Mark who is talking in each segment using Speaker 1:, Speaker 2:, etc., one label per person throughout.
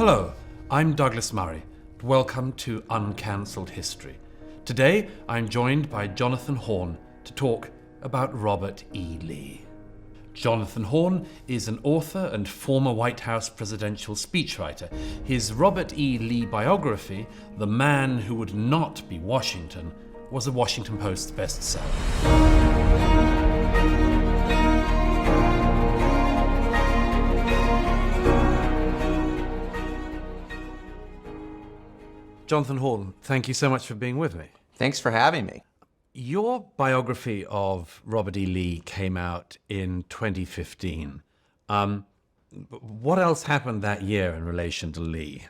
Speaker 1: Hello, I'm Douglas Murray. Welcome to Uncancelled History. Today, I'm joined by Jonathan Horn to talk about Robert E. Lee. Jonathan Horn is an author and former White House presidential speechwriter. His Robert E. Lee biography, The Man Who Would Not Be Washington, was a Washington Post bestseller. Jonathan Horn, thank you so much for being with me.
Speaker 2: Thanks for having me.
Speaker 1: Your biography of Robert E. Lee came out in 2015. What else happened that year in relation to Lee?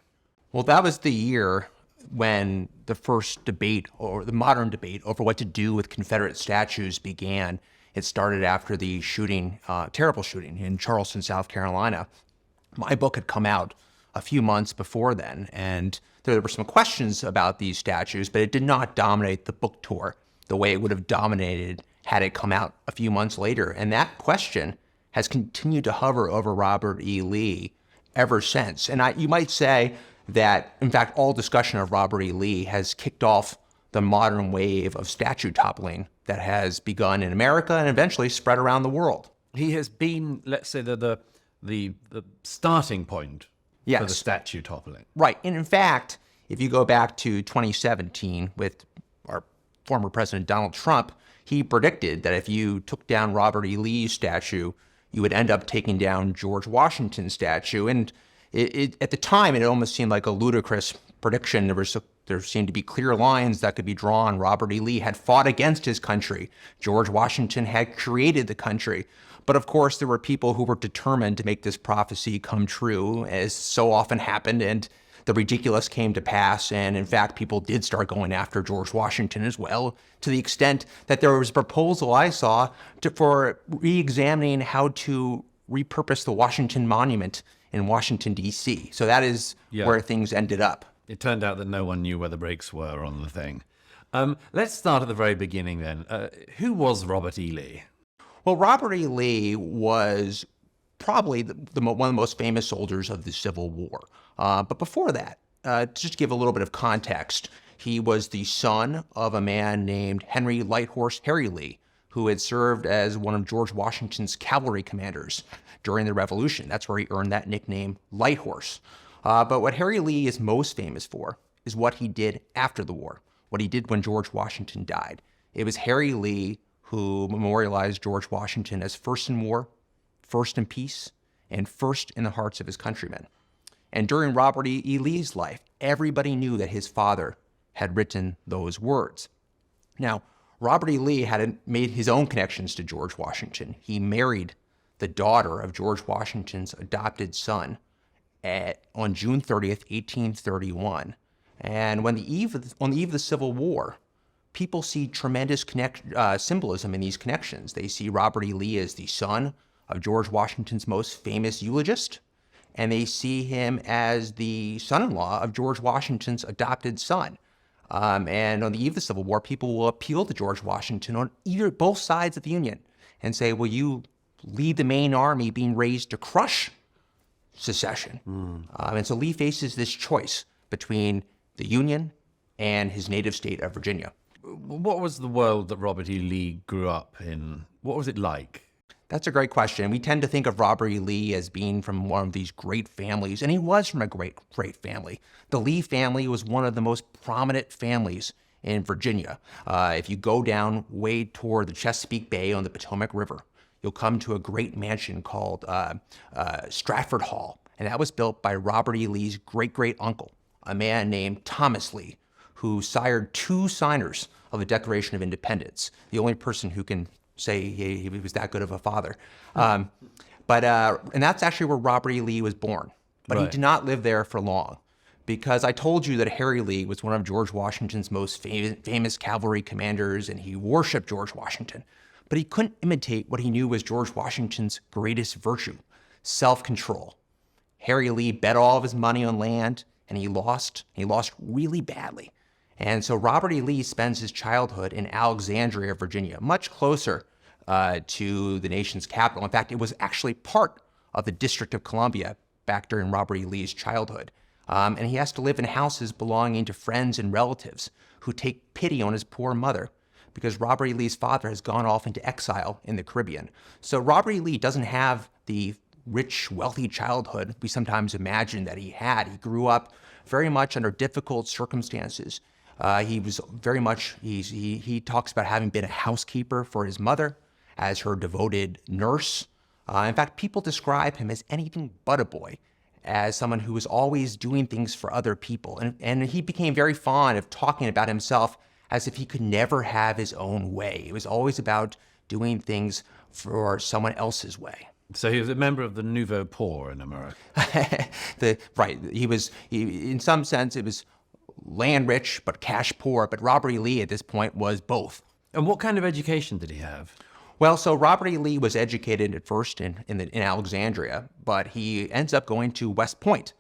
Speaker 2: Well, that was the year when the first debate, or the modern debate, over what to do with Confederate statues began. It started after the shooting, terrible shooting in Charleston, South Carolina. My book had come out a few months before then, and there were some questions about these statues, but it did not dominate the book tour the way it would have dominated had it come out a few months later. And that question has continued to hover over Robert E. Lee ever since. And you might say that, in fact, all discussion of Robert E. Lee has kicked off the modern wave of statue toppling that has begun in America and eventually spread around the world.
Speaker 1: He has been, let's say, the starting point for the statue toppling.
Speaker 2: Right. And in fact, if you go back to 2017 with our former President Donald Trump, he predicted that if you took down Robert E. Lee's statue, you would end up taking down George Washington's statue. And at the time, it almost seemed like a ludicrous prediction. There seemed to be clear lines that could be drawn. Robert E. Lee had fought against his country. George Washington had created the country. But of course, there were people who were determined to make this prophecy come true, as so often happened, and the ridiculous came to pass. And in fact, people did start going after George Washington as well, to the extent that there was a proposal I saw for re-examining how to repurpose the Washington Monument in Washington, D.C. So that is where things ended up.
Speaker 1: It turned out that no one knew where the brakes were on the thing. Let's start at the very beginning then. Who was Robert E. Lee?
Speaker 2: Well, Robert E. Lee was probably one of the most famous soldiers of the Civil War. But before that, just to give a little bit of context, he was the son of a man named Henry Lighthorse Harry Lee, who had served as one of George Washington's cavalry commanders during the Revolution. That's where he earned that nickname, Lighthorse. But what Harry Lee is most famous for is what he did after the war, what he did when George Washington died. It was Harry Lee who memorialized George Washington as first in war, first in peace, and first in the hearts of his countrymen. And during Robert E. Lee's life, everybody knew that his father had written those words. Now, Robert E. Lee had made his own connections to George Washington. He married the daughter of George Washington's adopted son on June 30th, 1831. And on the eve of the Civil War, people see tremendous symbolism in these connections. They see Robert E. Lee as the son of George Washington's most famous eulogist, and they see him as the son-in-law of George Washington's adopted son. And on the eve of the Civil War, people will appeal to George Washington on both sides of the Union and say, will you lead the main army being raised to crush secession? And so Lee faces this choice between the Union and his native state of Virginia.
Speaker 1: What was the world that Robert E. Lee grew up in? What was it like?
Speaker 2: That's a great question. We tend to think of Robert E. Lee as being from one of these great families, and he was from a great family. The Lee family was one of the most prominent families in Virginia. If you go down way toward the Chesapeake Bay on the Potomac River, you'll come to a great mansion called Stratford Hall, and that was built by Robert E. Lee's great-great-uncle, a man named Thomas Lee, who sired two signers of the Declaration of Independence, the only person who can say he was that good of a father. And that's actually where Robert E. Lee was born. But He did not live there for long, because I told you that Harry Lee was one of George Washington's most famous cavalry commanders, and he worshiped George Washington. But he couldn't imitate what he knew was George Washington's greatest virtue, self-control. Harry Lee bet all of his money on land, and he lost really badly. And so Robert E. Lee spends his childhood in Alexandria, Virginia, much closer to the nation's capital. In fact, it was actually part of the District of Columbia back during Robert E. Lee's childhood. And he has to live in houses belonging to friends and relatives who take pity on his poor mother because Robert E. Lee's father has gone off into exile in the Caribbean. So Robert E. Lee doesn't have the rich, wealthy childhood we sometimes imagine that he had. He grew up very much under difficult circumstances. He was very much, he talks about having been a housekeeper for his mother, as her devoted nurse. In fact, people describe him as anything but a boy, as someone who was always doing things for other people. And he became very fond of talking about himself as if he could never have his own way. It was always about doing things for someone else's way.
Speaker 1: So he was a member of the nouveau poor in America.
Speaker 2: Right. In some sense, it was land rich, but cash poor. But Robert E. Lee at this point was both.
Speaker 1: And what kind of education did he have?
Speaker 2: Well, so Robert E. Lee was educated at first in Alexandria, but he ends up going to West Point,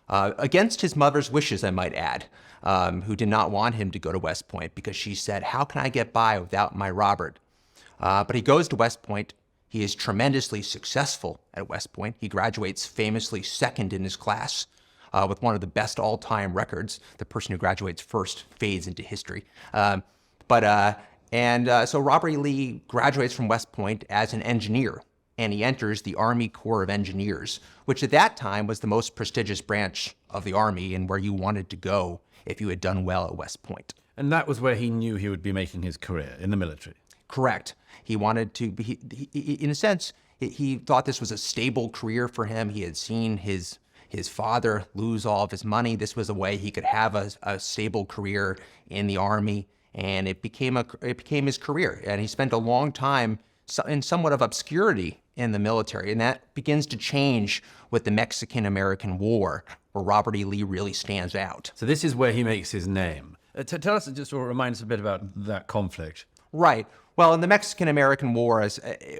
Speaker 2: against his mother's wishes, I might add, who did not want him to go to West Point because she said, "How can I get by without my Robert?" But he goes to West Point. He is tremendously successful at West Point. He graduates famously second in his class with one of the best all-time records. The person who graduates first fades into history. So Robert E. Lee graduates from West Point as an engineer, and he enters the Army Corps of Engineers, which at that time was the most prestigious branch of the Army and where you wanted to go if you had done well at West Point.
Speaker 1: And that was where he knew he would be making his career, in the military.
Speaker 2: Correct. He wanted to be, in a sense, he thought this was a stable career for him. He had seen his father lose all of his money. This was a way he could have a stable career in the Army, and it became his career. And he spent a long time in somewhat of obscurity in the military, and that begins to change with the Mexican-American War, where Robert E. Lee really stands out.
Speaker 1: So this is where he makes his name. Tell us, just remind us a bit about that conflict.
Speaker 2: Right. Well, in the Mexican-American War,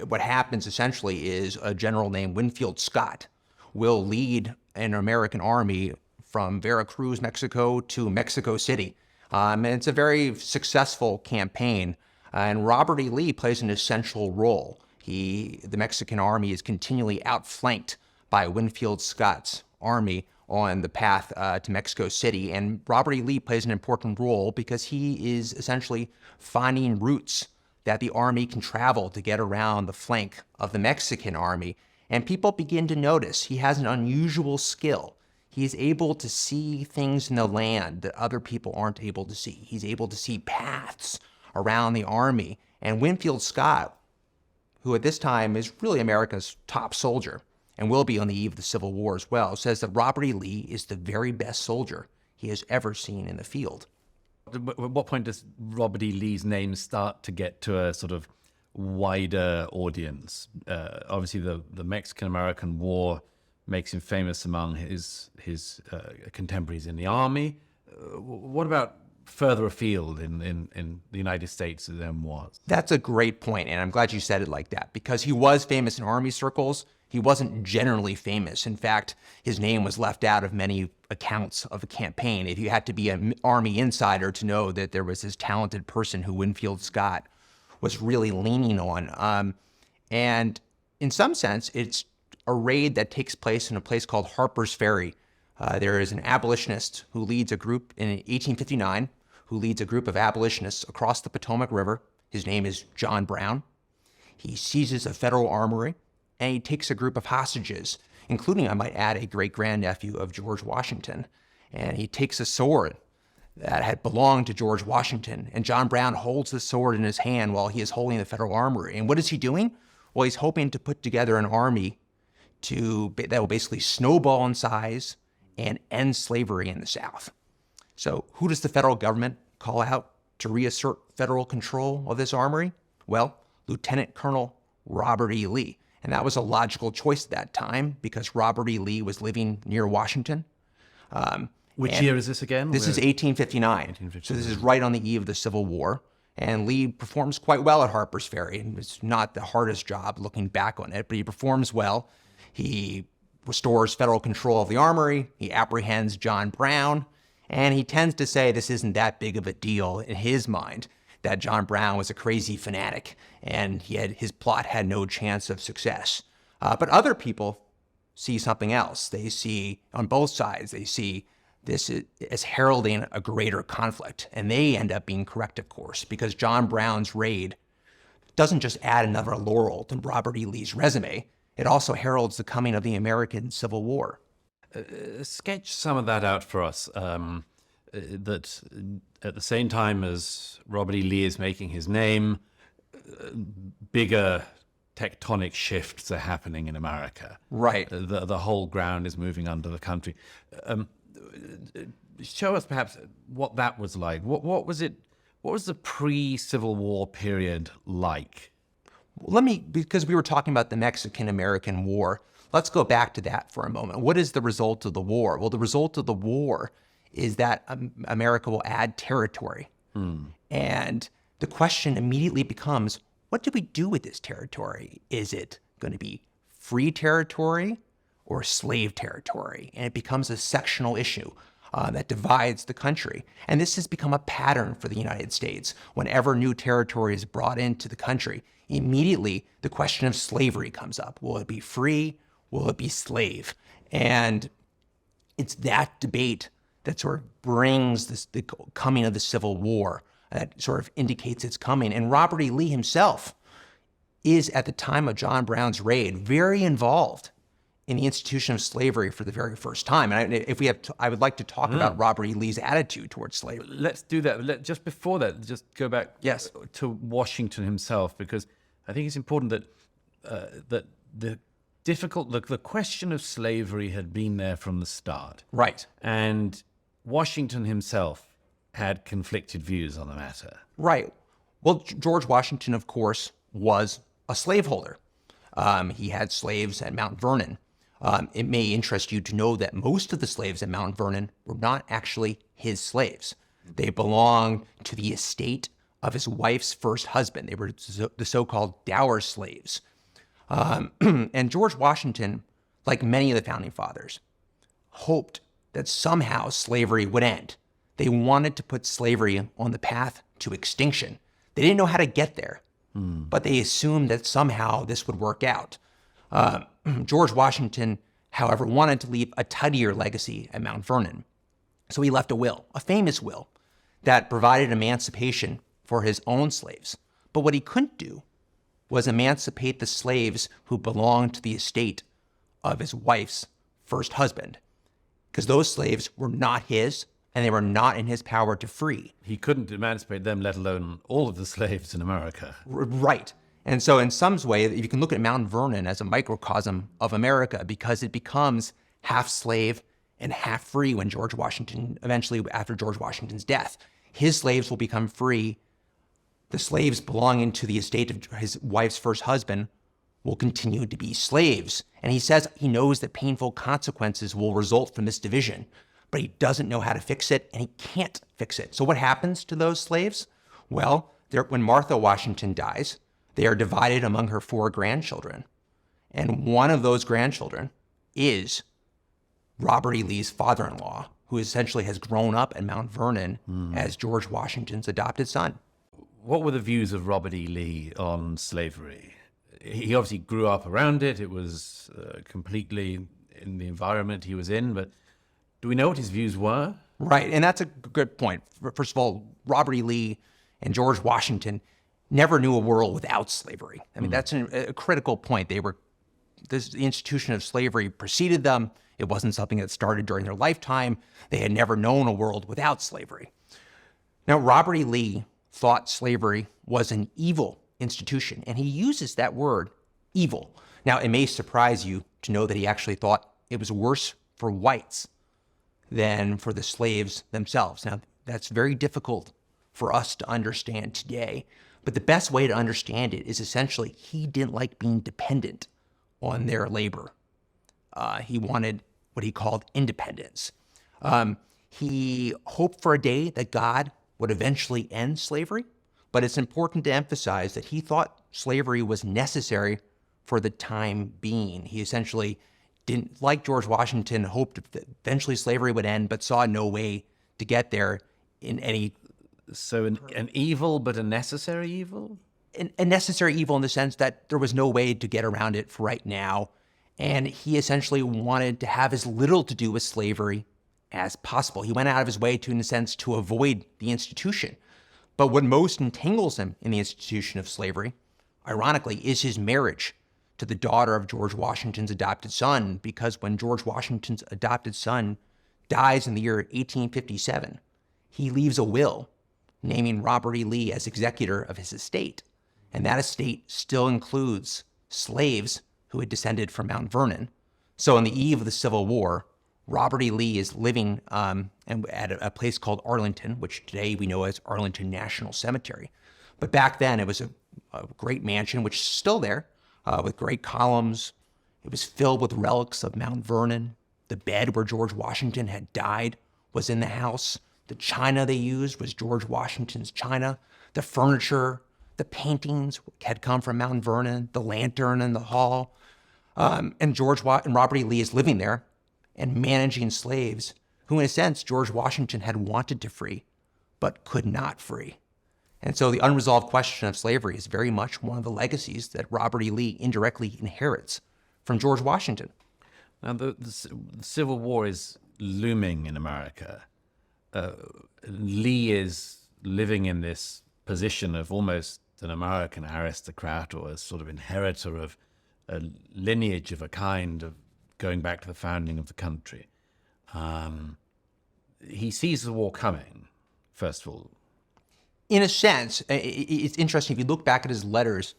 Speaker 2: what happens essentially is a general named Winfield Scott will lead an American army from Veracruz, Mexico, to Mexico City. And it's a very successful campaign. And Robert E. Lee plays an essential role. The Mexican army is continually outflanked by Winfield Scott's army on the path to Mexico City. And Robert E. Lee plays an important role because he is essentially finding routes that the army can travel to get around the flank of the Mexican army. And people begin to notice he has an unusual skill. He is able to see things in the land that other people aren't able to see. He's able to see paths around the army. And Winfield Scott, who at this time is really America's top soldier and will be on the eve of the Civil War as well, says that Robert E. Lee is the very best soldier he has ever seen in the field.
Speaker 1: At what point does Robert E. Lee's name start to get to a sort of wider audience? Obviously, the Mexican-American War makes him famous among his contemporaries in the army. What about further afield in the United States than there was?
Speaker 2: That's a great point, and I'm glad you said it like that, because he was famous in army circles. He wasn't generally famous. In fact, his name was left out of many accounts of a campaign. If you had to be an army insider to know that there was this talented person who Winfield Scott was really leaning on. And in some sense, it's a raid that takes place in a place called Harper's Ferry. There is an abolitionist who leads a group in 1859, who leads a group of abolitionists across the Potomac River. His name is John Brown. He seizes a federal armory, and he takes a group of hostages, including, I might add, a great-grandnephew of George Washington. And he takes a sword that had belonged to George Washington, and John Brown holds the sword in his hand while he is holding the federal armory. And what is he doing? Well, he's hoping to put together an army that will basically snowball in size and end slavery in the South. So who does the federal government call out to reassert federal control of this armory? Well, Lieutenant Colonel Robert E. Lee. And that was a logical choice at that time because Robert E. Lee was living near Washington.
Speaker 1: Which year is this again?
Speaker 2: This is 1859. So this is right on the eve of the Civil War. And Lee performs quite well at Harper's Ferry. And it's not the hardest job looking back on it, but he performs well. He restores federal control of the armory. He apprehends John Brown. And he tends to say this isn't that big of a deal in his mind, that John Brown was a crazy fanatic and his plot had no chance of success. But other people see something else. They see, on both sides, they see this as heralding a greater conflict. And they end up being correct, of course, because John Brown's raid doesn't just add another laurel to Robert E. Lee's resume. It also heralds the coming of the American Civil War.
Speaker 1: Sketch some of that out for us. That at the same time as Robert E. Lee is making his name, bigger tectonic shifts are happening in America.
Speaker 2: Right.
Speaker 1: The whole ground is moving under the country. Show us perhaps what that was like. What was it? What was the pre-Civil War period like?
Speaker 2: Because we were talking about the Mexican-American War, let's go back to that for a moment. What is the result of the war? Well, the result of the war is that America will add territory. And the question immediately becomes, what do we do with this territory? Is it going to be free territory or slave territory? And it becomes a sectional issue that divides the country. And this has become a pattern for the United States. Whenever new territory is brought into the country, immediately the question of slavery comes up. Will it be free? Will it be slave? And it's that debate that sort of brings the coming of the Civil War, that sort of indicates it's coming. And Robert E. Lee himself is, at the time of John Brown's raid, very involved in the institution of slavery for the very first time. And I would like to talk about Robert E. Lee's attitude towards slavery.
Speaker 1: Let's do that. Just before that, just go back to Washington himself, because I think it's important that the question of slavery had been there from the start.
Speaker 2: Right.
Speaker 1: And Washington himself had conflicted views on the matter.
Speaker 2: Right. Well, George Washington, of course, was a slaveholder. He had slaves at Mount Vernon. It may interest you to know that most of the slaves at Mount Vernon were not actually his slaves. They belonged to the estate of his wife's first husband. They were the so-called dower slaves. And George Washington, like many of the founding fathers, hoped that somehow slavery would end. They wanted to put slavery on the path to extinction. They didn't know how to get there, but they assumed that somehow this would work out. George Washington, however, wanted to leave a tidier legacy at Mount Vernon. So he left a will, a famous will, that provided emancipation for his own slaves. But what he couldn't do was emancipate the slaves who belonged to the estate of his wife's first husband, because those slaves were not his, and they were not in his power to free.
Speaker 1: He couldn't emancipate them, let alone all of the slaves in America.
Speaker 2: Right. And so in some way, you can look at Mount Vernon as a microcosm of America, because it becomes half slave and half free when George Washington, eventually after George Washington's death. His slaves will become free. The slaves belonging to the estate of his wife's first husband will continue to be slaves. And he says he knows that painful consequences will result from this division, but he doesn't know how to fix it, and he can't fix it. So what happens to those slaves? Well, when Martha Washington dies, they are divided among her 4 grandchildren. And one of those grandchildren is Robert E. Lee's father-in-law, who essentially has grown up in Mount Vernon as George Washington's adopted son.
Speaker 1: What were the views of Robert E. Lee on slavery? He obviously grew up around it. It was completely in the environment he was in, but do we know what his views were?
Speaker 2: Right, and that's a good point. First of all, Robert E. Lee and George Washington never knew a world without slavery. I mean, that's a critical point. The institution of slavery preceded them. It wasn't something that started during their lifetime. They had never known a world without slavery. Now, Robert E. Lee thought slavery was an evil institution, and he uses that word, evil. Now, it may surprise you to know that he actually thought it was worse for whites than for the slaves themselves. Now, that's very difficult for us to understand today, but the best way to understand it is essentially he didn't like being dependent on their labor. He wanted what he called independence. He hoped for a day that God would eventually end slavery, but it's important to emphasize that he thought slavery was necessary for the time being. He essentially didn't, like George Washington, hoped that eventually slavery would end, but saw no way to get there in any...
Speaker 1: So an evil, but a necessary evil?
Speaker 2: A necessary evil in the sense that there was no way to get around it for right now. And he essentially wanted to have as little to do with slavery as possible. He went out of his way to, in a sense, to avoid the institution. But what most entangles him in the institution of slavery, ironically, is his marriage to the daughter of George Washington's adopted son, because when George Washington's adopted son dies in the year 1857, he leaves a will naming Robert E. Lee as executor of his estate. And that estate still includes slaves who had descended from Mount Vernon. So on the eve of the Civil War, Robert E. Lee is living at a place called Arlington, which today we know as Arlington National Cemetery. But back then, it was a great mansion, which is still there, with great columns. It was filled with relics of Mount Vernon. The bed where George Washington had died was in the house. The china they used was George Washington's china. The furniture, the paintings had come from Mount Vernon, the lantern in the hall. And Robert E. Lee is living there and managing slaves who, in a sense, George Washington had wanted to free, but could not free. And so the unresolved question of slavery is very much one of the legacies that Robert E. Lee indirectly inherits from George Washington.
Speaker 1: Now, the Civil War is looming in America. Lee is living in this position of almost an American aristocrat, or a sort of inheritor of a lineage of a kind of going back to the founding of the country. He sees the war coming, first of all.
Speaker 2: In a sense, it's interesting. If you look back at his letters,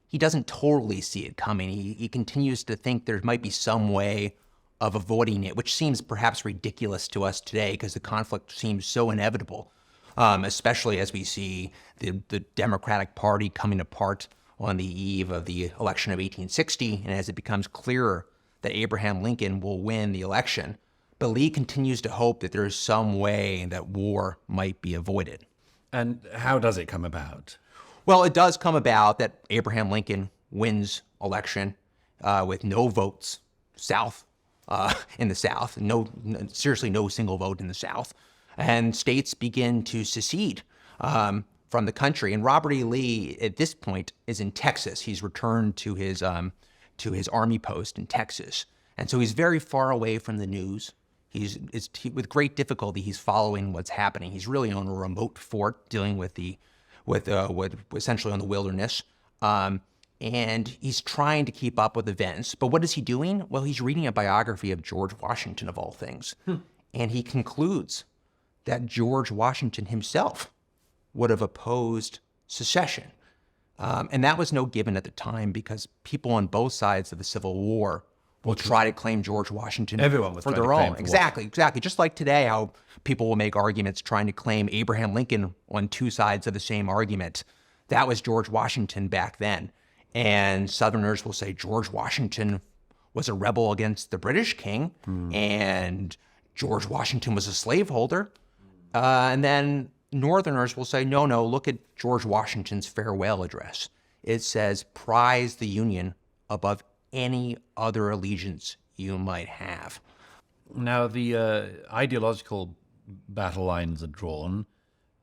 Speaker 2: he doesn't totally see it coming. He continues to think there might be some way of avoiding it, which seems perhaps ridiculous to us today because the conflict seems so inevitable, especially as we see the Democratic Party coming apart on the eve of the election of 1860, and as it becomes clearer that Abraham Lincoln will win the election. But Lee continues to hope that there's some way that war might be avoided.
Speaker 1: And how does it come about?
Speaker 2: Well, it does come about that Abraham Lincoln wins election with no votes in the South, seriously no single vote in the South, and states begin to secede from the country. And Robert E. Lee, at this point, is in Texas. He's returned to his army post in Texas, and so he's very far away from the news. With great difficulty, he's following what's happening. He's really on a remote fort, dealing with essentially on the wilderness, and he's trying to keep up with events. But what is he doing? Well, he's reading a biography of George Washington, of all things, and he concludes that George Washington himself would have opposed secession, and that was no given at the time because people on both sides of the Civil War will try to claim George Washington for their own. Exactly. Just like today, how people will make arguments trying to claim Abraham Lincoln on two sides of the same argument. That was George Washington back then. And Southerners will say George Washington was a rebel against the British king, and George Washington was a slaveholder. And then Northerners will say, no, look at George Washington's farewell address. It says, prize the Union above any other allegiance you might have.
Speaker 1: Now, the ideological battle lines are drawn.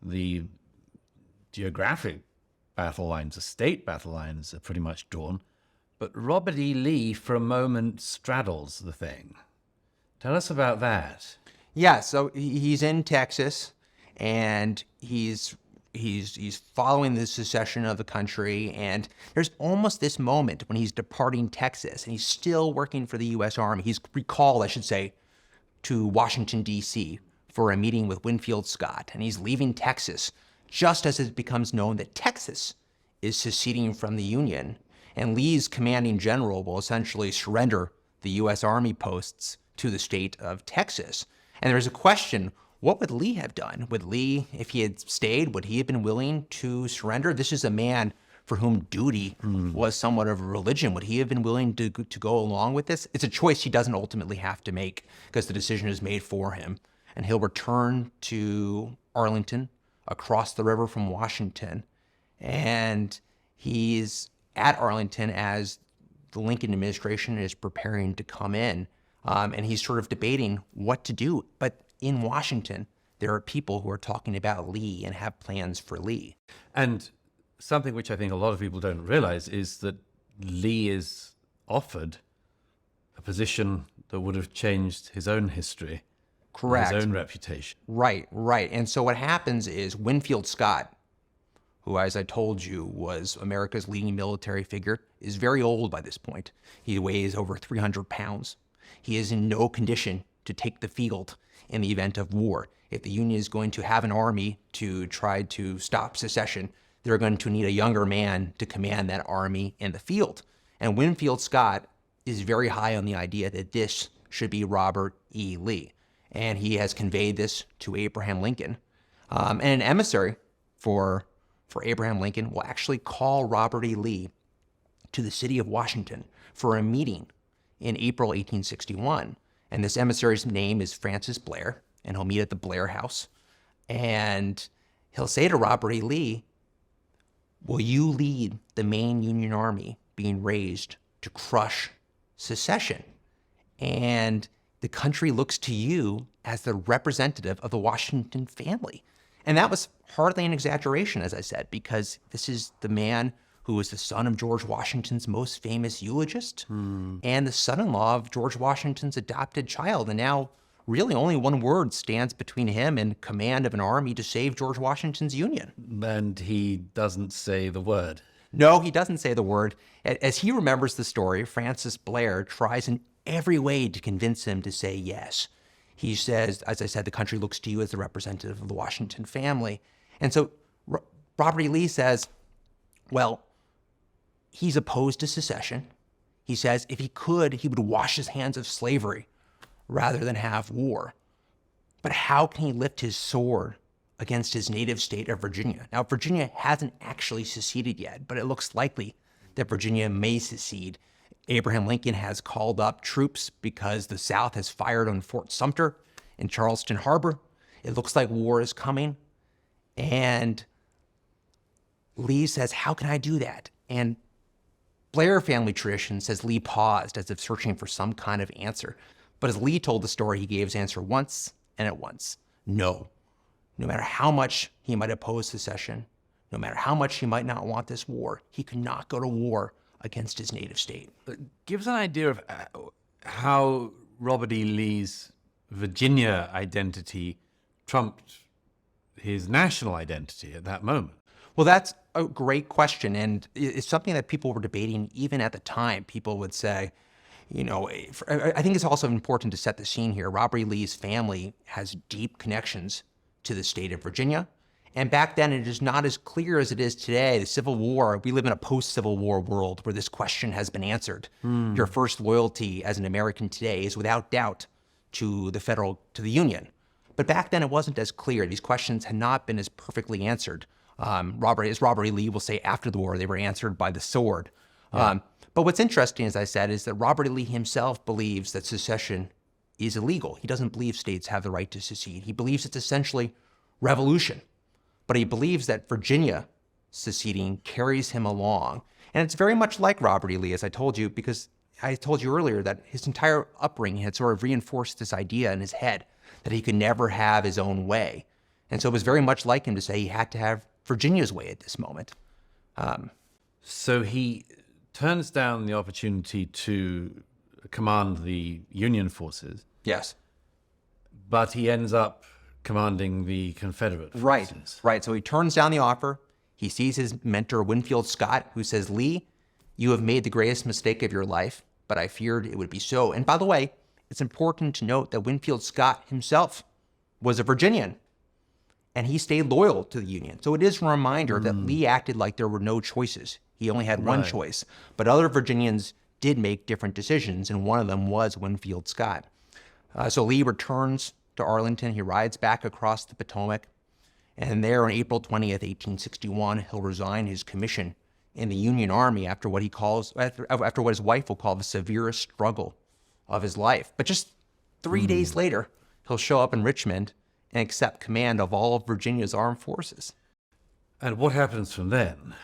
Speaker 1: The geographic battle lines, the state battle lines are pretty much drawn. But Robert E. Lee, for a moment, straddles the thing. Tell us about that.
Speaker 2: Yeah, so he's in Texas, and he's following the secession of the country, and there's almost this moment when he's departing Texas, and he's still working for the U.S. Army. He's recalled, I should say, to Washington, D.C. for a meeting with Winfield Scott, and he's leaving Texas just as it becomes known that Texas is seceding from the Union, and Lee's commanding general will essentially surrender the U.S. Army posts to the state of Texas. And there's a question, what would Lee have done? Would Lee, if he had stayed, would he have been willing to surrender? This is a man for whom duty was somewhat of a religion. Would he have been willing to go along with this? It's a choice he doesn't ultimately have to make because the decision is made for him. And he'll return to Arlington across the river from Washington. And he's at Arlington as the Lincoln administration is preparing to come in. And he's sort of debating what to do. But in Washington, there are people who are talking about Lee and have plans for Lee.
Speaker 1: And something which I think a lot of people don't realize is that Lee is offered a position that would have changed his own history,
Speaker 2: Correct.
Speaker 1: his own reputation.
Speaker 2: Right. And so what happens is Winfield Scott, who, as I told you, was America's leading military figure, is very old by this point. He weighs over 300 pounds. He is in no condition to take the field in the event of war. If the Union is going to have an army to try to stop secession, they're going to need a younger man to command that army in the field. And Winfield Scott is very high on the idea that this should be Robert E. Lee. And he has conveyed this to Abraham Lincoln. And an emissary for Abraham Lincoln will actually call Robert E. Lee to the city of Washington for a meeting in April 1861. And this emissary's name is Francis Blair, and he'll meet at the Blair House. And he'll say to Robert E. Lee, will you lead the main Union Army being raised to crush secession? And the country looks to you as the representative of the Washington family. And that was hardly an exaggeration, as I said, because this is the man who was the son of George Washington's most famous eulogist and the son-in-law of George Washington's adopted child. And now really only one word stands between him and command of an army to save George Washington's Union.
Speaker 1: And he doesn't say the word.
Speaker 2: No, he doesn't say the word. As he remembers the story, Francis Blair tries in every way to convince him to say yes. He says, as I said, the country looks to you as the representative of the Washington family. And so Robert E. Lee says, well, he's opposed to secession. He says if he could, he would wash his hands of slavery rather than have war. But how can he lift his sword against his native state of Virginia? Now, Virginia hasn't actually seceded yet, but it looks likely that Virginia may secede. Abraham Lincoln has called up troops because the South has fired on Fort Sumter in Charleston Harbor. It looks like war is coming. And Lee says, how can I do that? And Blair family tradition says Lee paused as if searching for some kind of answer. But as Lee told the story, he gave his answer once and at once. No. No matter how much he might oppose secession, no matter how much he might not want this war, he could not go to war against his native state.
Speaker 1: Give us an idea of how Robert E. Lee's Virginia identity trumped his national identity at that moment.
Speaker 2: Well, that's a great question, and it's something that people were debating even at the time. People would say, you know, I think it's also important to set the scene here. Robert E. Lee's family has deep connections to the state of Virginia. And back then, it is not as clear as it is today. The Civil War, we live in a post-Civil War world where this question has been answered. Your first loyalty as an American today is without doubt to the Union. But back then, it wasn't as clear. These questions had not been as perfectly answered. Robert E. Lee will say after the war, they were answered by the sword. Yeah. But what's interesting, as I said, is that Robert E. Lee himself believes that secession is illegal. He doesn't believe states have the right to secede. He believes it's essentially revolution. But he believes that Virginia seceding carries him along. And it's very much like Robert E. Lee, as I told you, because I told you earlier that his entire upbringing had sort of reinforced this idea in his head that he could never have his own way. And so it was very much like him to say he had to have Virginia's way at this moment.
Speaker 1: So he turns down the opportunity to command the Union forces.
Speaker 2: Yes.
Speaker 1: But he ends up commanding the Confederate forces.
Speaker 2: Right. So he turns down the offer. He sees his mentor, Winfield Scott, who says, Lee, you have made the greatest mistake of your life, but I feared it would be so. And by the way, it's important to note that Winfield Scott himself was a Virginian, and he stayed loyal to the Union. So it is a reminder that Lee acted like there were no choices. He only had one choice. But other Virginians did make different decisions, and one of them was Winfield Scott. So Lee returns to Arlington. He rides back across the Potomac. And there on April 20th, 1861, he'll resign his commission in the Union Army after what his wife will call the severest struggle of his life. But just 3 days later, he'll show up in Richmond and accept command of all of Virginia's armed forces.
Speaker 1: And what happens from then?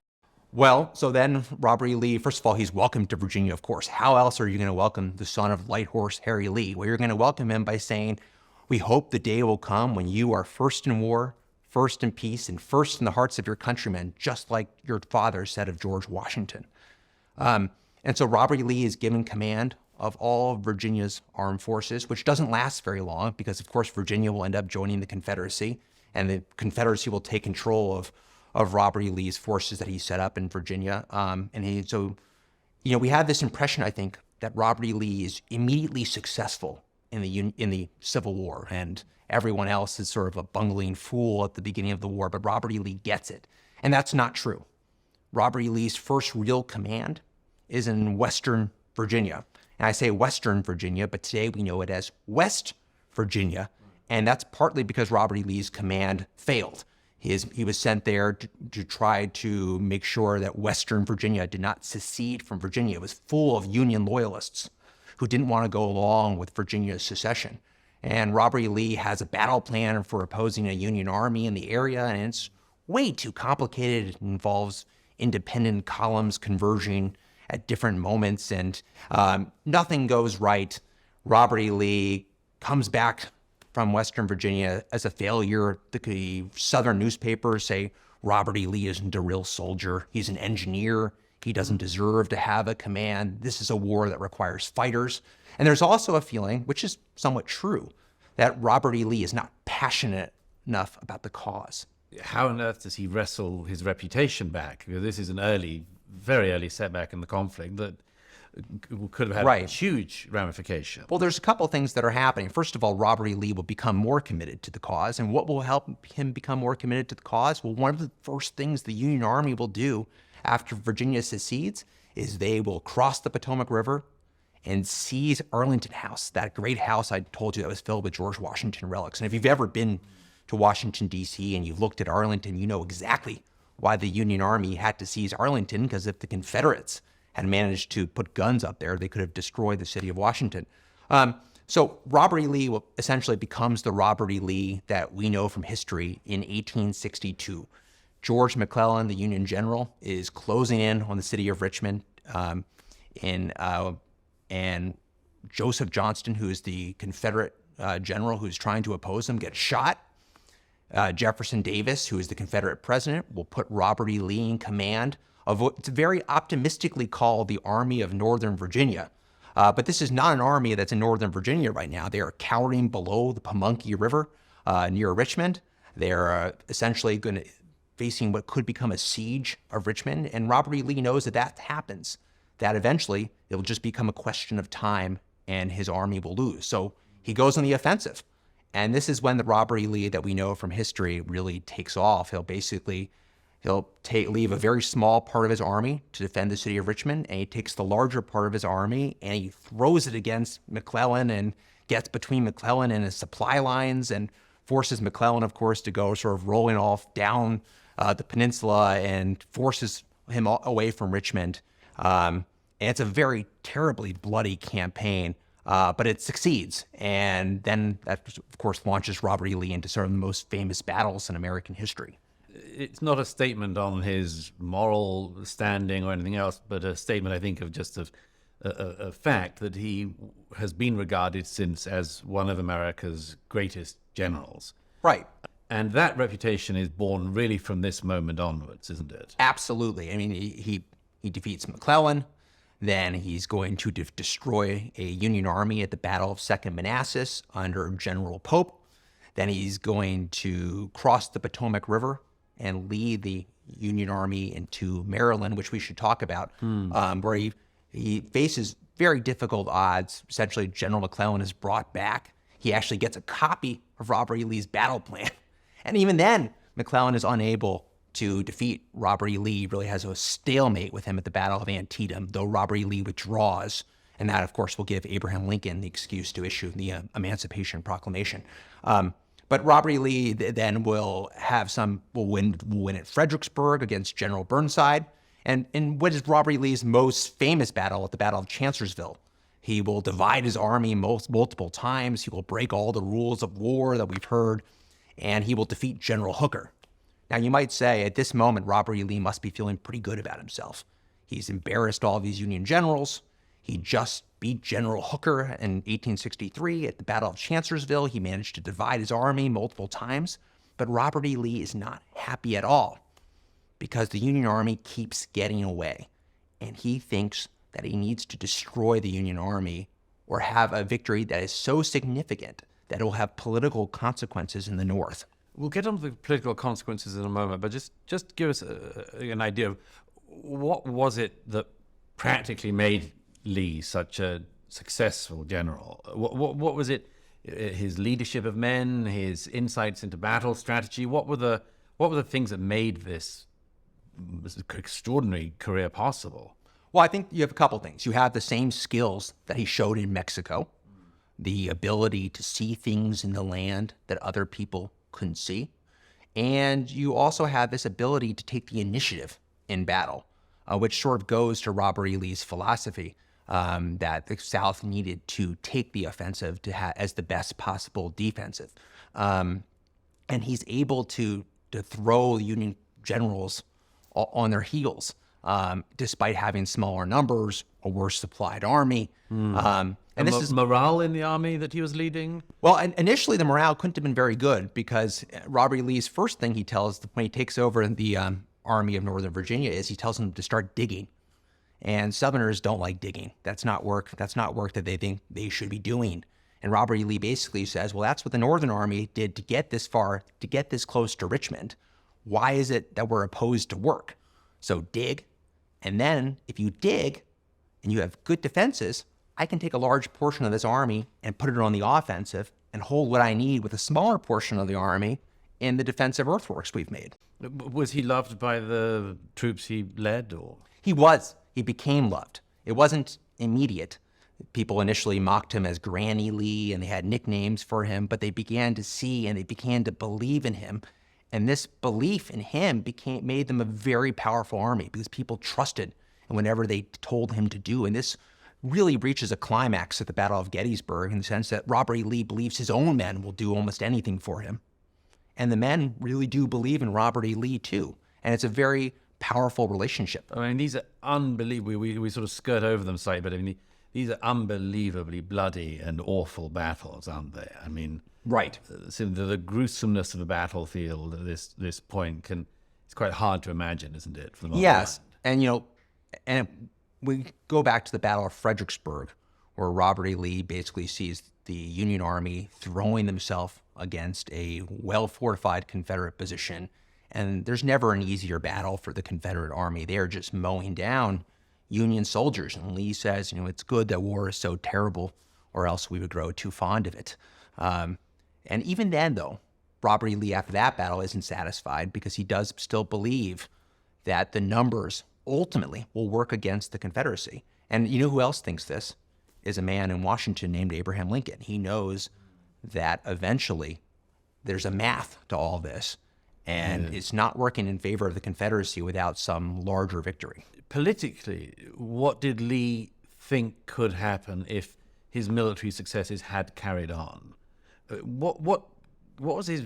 Speaker 2: Well, so then Robert E. Lee, first of all, he's welcomed to Virginia, of course. How else are you going to welcome the son of Light Horse Harry Lee? Well, you're going to welcome him by saying, we hope the day will come when you are first in war, first in peace, and first in the hearts of your countrymen, just like your father said of George Washington. And so Robert E. Lee is given command of all of Virginia's armed forces, which doesn't last very long because, of course, Virginia will end up joining the Confederacy, and the Confederacy will take control of Robert E. Lee's forces that he set up in Virginia. We have this impression, I think, that Robert E. Lee is immediately successful in the Civil War, and everyone else is sort of a bungling fool at the beginning of the war, but Robert E. Lee gets it. And that's not true. Robert E. Lee's first real command is in Western Virginia. And I say Western Virginia, but today we know it as West Virginia. And that's partly because Robert E. Lee's command failed. He was sent there to try to make sure that Western Virginia did not secede from Virginia. It was full of Union loyalists who didn't want to go along with Virginia's secession. And Robert E. Lee has a battle plan for opposing a Union army in the area, and it's way too complicated. It involves independent columns converging at different moments, and nothing goes right. Robert E. Lee comes back from Western Virginia as a failure. The Southern newspapers say Robert E. Lee isn't a real soldier. He's an engineer. He doesn't deserve to have a command. This is a war that requires fighters. And there's also a feeling, which is somewhat true, that Robert E. Lee is not passionate enough about the cause.
Speaker 1: How on earth does he wrestle his reputation back? Because this is an very early setback in the conflict that could have had a huge ramification.
Speaker 2: Well, there's a couple of things that are happening. First of all, Robert E. Lee will become more committed to the cause. And what will help him become more committed to the cause? Well, one of the first things the Union Army will do after Virginia secedes is they will cross the Potomac River and seize Arlington House, that great house I told you that was filled with George Washington relics. And if you've ever been to Washington, D.C., and you've looked at Arlington, you know exactly why the Union Army had to seize Arlington, because if the Confederates had managed to put guns up there, they could have destroyed the city of Washington. So Robert E. Lee essentially becomes the Robert E. Lee that we know from history in 1862. George McClellan, the Union general, is closing in on the city of Richmond, and Joseph Johnston, who is the Confederate general who's trying to oppose him, gets shot. Jefferson Davis, who is the Confederate president, will put Robert E. Lee in command of what's very optimistically called the Army of Northern Virginia. But this is not an army that's in Northern Virginia right now. They are cowering below the Pamunkey River near Richmond. They're essentially facing what could become a siege of Richmond. And Robert E. Lee knows that happens, that eventually it will just become a question of time and his army will lose. So he goes on the offensive. And this is when the Robert E. Lee that we know from history really takes off. He'll leave a very small part of his army to defend the city of Richmond, and he takes the larger part of his army and he throws it against McClellan and gets between McClellan and his supply lines and forces McClellan, of course, to go sort of rolling off down the peninsula and forces him away from Richmond. And it's a very terribly bloody campaign. But it succeeds, and then that, of course, launches Robert E. Lee into sort of the most famous battles in American history.
Speaker 1: It's not a statement on his moral standing or anything else, but a statement, I think, of just a fact that he has been regarded since as one of America's greatest generals.
Speaker 2: Right.
Speaker 1: And that reputation is born really from this moment onwards, isn't it?
Speaker 2: Absolutely. I mean, he defeats McClellan. Then he's going to destroy a Union army at the Battle of Second Manassas under General Pope. Then he's going to cross the Potomac River and lead the Union army into Maryland, which we should talk about, where he faces very difficult odds. Essentially, General McClellan is brought back. He actually gets a copy of Robert E. Lee's battle plan. And even then, McClellan is unable to defeat Robert E. Lee. Really has a stalemate with him at the Battle of Antietam, though Robert E. Lee withdraws. And that, of course, will give Abraham Lincoln the excuse to issue the Emancipation Proclamation. But Robert E. Lee then will win at Fredericksburg against General Burnside. And in what is Robert E. Lee's most famous battle, at the Battle of Chancellorsville, he will divide his army multiple times. He will break all the rules of war that we've heard, and he will defeat General Hooker. Now, you might say at this moment, Robert E. Lee must be feeling pretty good about himself. He's embarrassed all these Union generals. He just beat General Hooker in 1863 at the Battle of Chancellorsville. He managed to divide his army multiple times. But Robert E. Lee is not happy at all because the Union army keeps getting away. And he thinks that he needs to destroy the Union army or have a victory that is so significant that it will have political consequences in the North.
Speaker 1: We'll get on to the political consequences in a moment, but just give us an idea of what was it that practically made Lee such a successful general? What was it? His leadership of men, his insights into battle strategy. What were the things that made this extraordinary career possible?
Speaker 2: Well, I think you have a couple things. You have the same skills that he showed in Mexico, the ability to see things in the land that other people couldn't see. And you also have this ability to take the initiative in battle, which sort of goes to Robert E. Lee's philosophy that the South needed to take the offensive as the best possible defensive. And he's able to throw Union generals on their heels, despite having smaller numbers, a worse supplied army.
Speaker 1: And this is morale in the army that he was leading?
Speaker 2: Well, initially the morale couldn't have been very good because Robert E. Lee's first thing he tells when he takes over the Army of Northern Virginia is he tells them to start digging. And Southerners don't like digging. That's not work. That's not work that they think they should be doing. And Robert E. Lee basically says, well, that's what the Northern Army did to get this far, to get this close to Richmond. Why is it that we're opposed to work? So dig. And then if you dig and you have good defenses, I can take a large portion of this army and put it on the offensive and hold what I need with a smaller portion of the army in the defensive earthworks we've made.
Speaker 1: Was he loved by the troops he led, or?
Speaker 2: He was. He became loved. It wasn't immediate. People initially mocked him as Granny Lee, and they had nicknames for him, but they began to see and they began to believe in him. And this belief in him made them a very powerful army because people trusted in whatever they told him to do. And this really reaches a climax at the Battle of Gettysburg in the sense that Robert E. Lee believes his own men will do almost anything for him. And the men really do believe in Robert E. Lee too. And it's a very powerful relationship.
Speaker 1: I mean, these are unbelievable. We sort of skirt over them slightly, but I mean, these are unbelievably bloody and awful battles, aren't they? I mean,
Speaker 2: right.
Speaker 1: The gruesomeness of a battlefield at this point it's quite hard to imagine, isn't it? For the
Speaker 2: yes. And, and we go back to the Battle of Fredericksburg, where Robert E. Lee basically sees the Union Army throwing themselves against a well-fortified Confederate position. And there's never an easier battle for the Confederate Army. They are just mowing down Union soldiers. And Lee says, it's good that war is so terrible, or else we would grow too fond of it. And even then, though, Robert E. Lee, after that battle, isn't satisfied because he does still believe that the numbers ultimately will work against the Confederacy. And you know who else thinks this? Is a man in Washington named Abraham Lincoln. He knows that eventually there's a math to all this, and it's not working in favor of the Confederacy without some larger victory.
Speaker 1: Politically, what did Lee think could happen if his military successes had carried on? What was his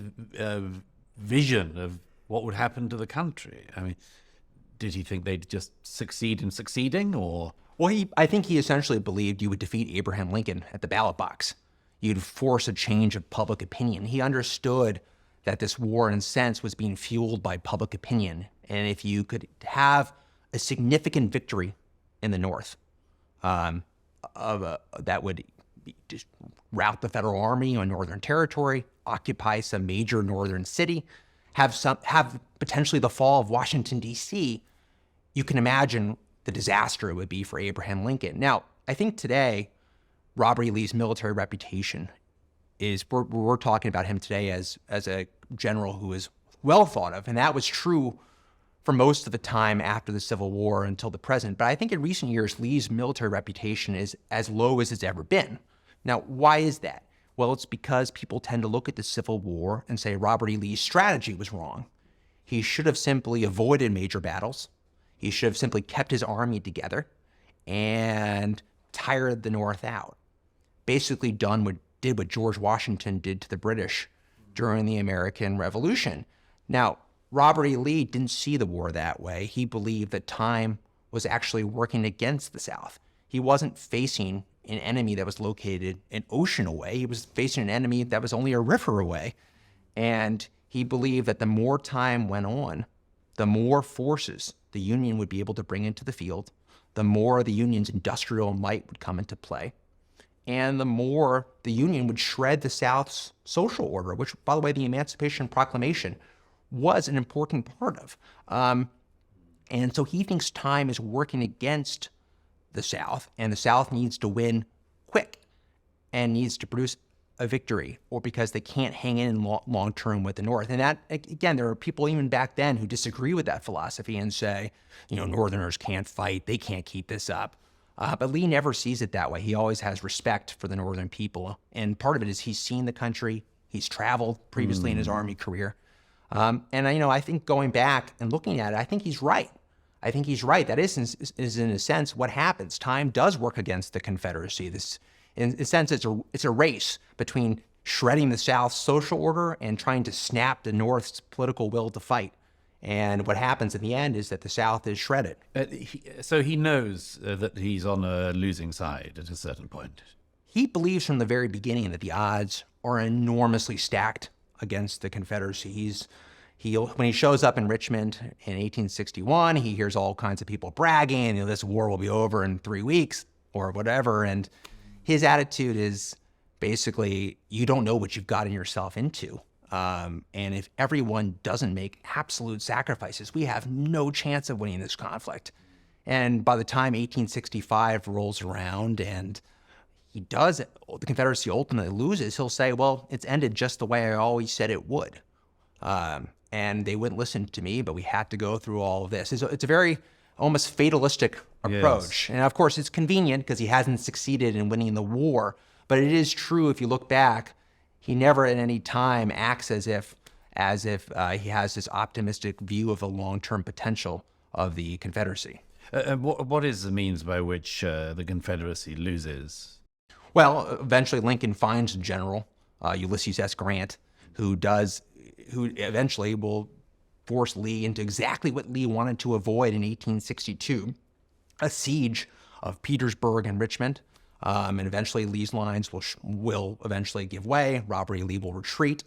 Speaker 1: vision of what would happen to the country? I mean, did he think they'd just succeed in succeeding, or?
Speaker 2: Well, I think he essentially believed you would defeat Abraham Lincoln at the ballot box. You'd force a change of public opinion. He understood that this war, in a sense, was being fueled by public opinion. And if you could have a significant victory in the North, that would just rout the Federal Army on Northern territory, occupy some major northern city, have potentially the fall of Washington, D.C., you can imagine the disaster it would be for Abraham Lincoln. Now, I think today, Robert E. Lee's military reputation is, we're talking about him today as a general who is well thought of, and that was true for most of the time after the Civil War until the present. But I think in recent years, Lee's military reputation is as low as it's ever been. Now, why is that? Well, it's because people tend to look at the Civil War and say Robert E. Lee's strategy was wrong. He should have simply avoided major battles. He should have simply kept his army together and tired the North out. Basically did what George Washington did to the British during the American Revolution. Now, Robert E. Lee didn't see the war that way. He believed that time was actually working against the South. He wasn't facing an enemy that was located an ocean away. He was facing an enemy that was only a river away. And he believed that the more time went on, the more forces the Union would be able to bring into the field, the more the Union's industrial might would come into play. and the more the Union would shred the South's social order, which, by the way, the Emancipation Proclamation was an important part of. And so he thinks time is working against the South, and the South needs to win quick and needs to produce a victory, or because they can't hang in long term with the North. And that, again, there are people even back then who disagree with that philosophy and say, Northerners can't fight, they can't keep this up. But Lee never sees it that way. He always has respect for the Northern people. And part of it is he's seen the country, he's traveled previously in his Army career. And I think going back and looking at it, I think he's right. That is in a sense what happens. Time does work against the Confederacy. In a sense, it's a race between shredding the South's social order and trying to snap the North's political will to fight. And what happens in the end is that the South is shredded.
Speaker 1: So he knows that he's on a losing side at a certain point.
Speaker 2: He believes from the very beginning that the odds are enormously stacked against the Confederacy. When he shows up in Richmond in 1861, he hears all kinds of people bragging, this war will be over in 3 weeks or whatever. And his attitude is basically, you don't know what you've gotten yourself into. And if everyone doesn't make absolute sacrifices, we have no chance of winning this conflict. And by the time 1865 rolls around and the Confederacy ultimately loses, he'll say, well, it's ended just the way I always said it would. And they wouldn't listen to me, but we had to go through all of this. It's a very almost fatalistic approach. Yes. And of course, it's convenient because he hasn't succeeded in winning the war. But it is true, if you look back, he never at any time acts as if he has this optimistic view of the long-term potential of the Confederacy.
Speaker 1: What is the means by which the Confederacy loses?
Speaker 2: Well, eventually Lincoln finds a general, Ulysses S. Grant, who eventually will force Lee into exactly what Lee wanted to avoid in 1862, a siege of Petersburg and Richmond. And eventually Lee's lines will eventually give way. Robert E. Lee will retreat,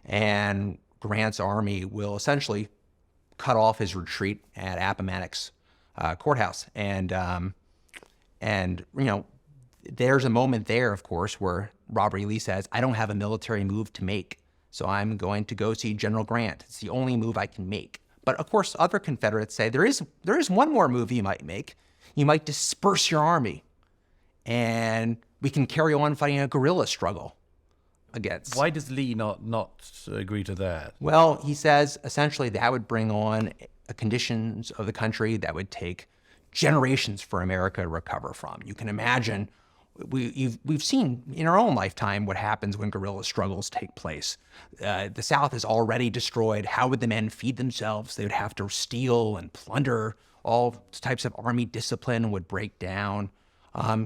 Speaker 2: and Grant's army will essentially cut off his retreat at Appomattox courthouse. And there's a moment there, of course, where Robert E. Lee says, I don't have a military move to make, so I'm going to go see General Grant. It's the only move I can make. But of course, other Confederates say there is one more move you might make. You might disperse your army, and we can carry on fighting a guerrilla struggle against.
Speaker 1: Why does Lee not agree to that?
Speaker 2: Well, he says essentially that would bring on conditions of the country that would take generations for America to recover from. You can imagine, we've seen in our own lifetime what happens when guerrilla struggles take place. The South is already destroyed. How would the men feed themselves? They would have to steal and plunder. All types of army discipline would break down.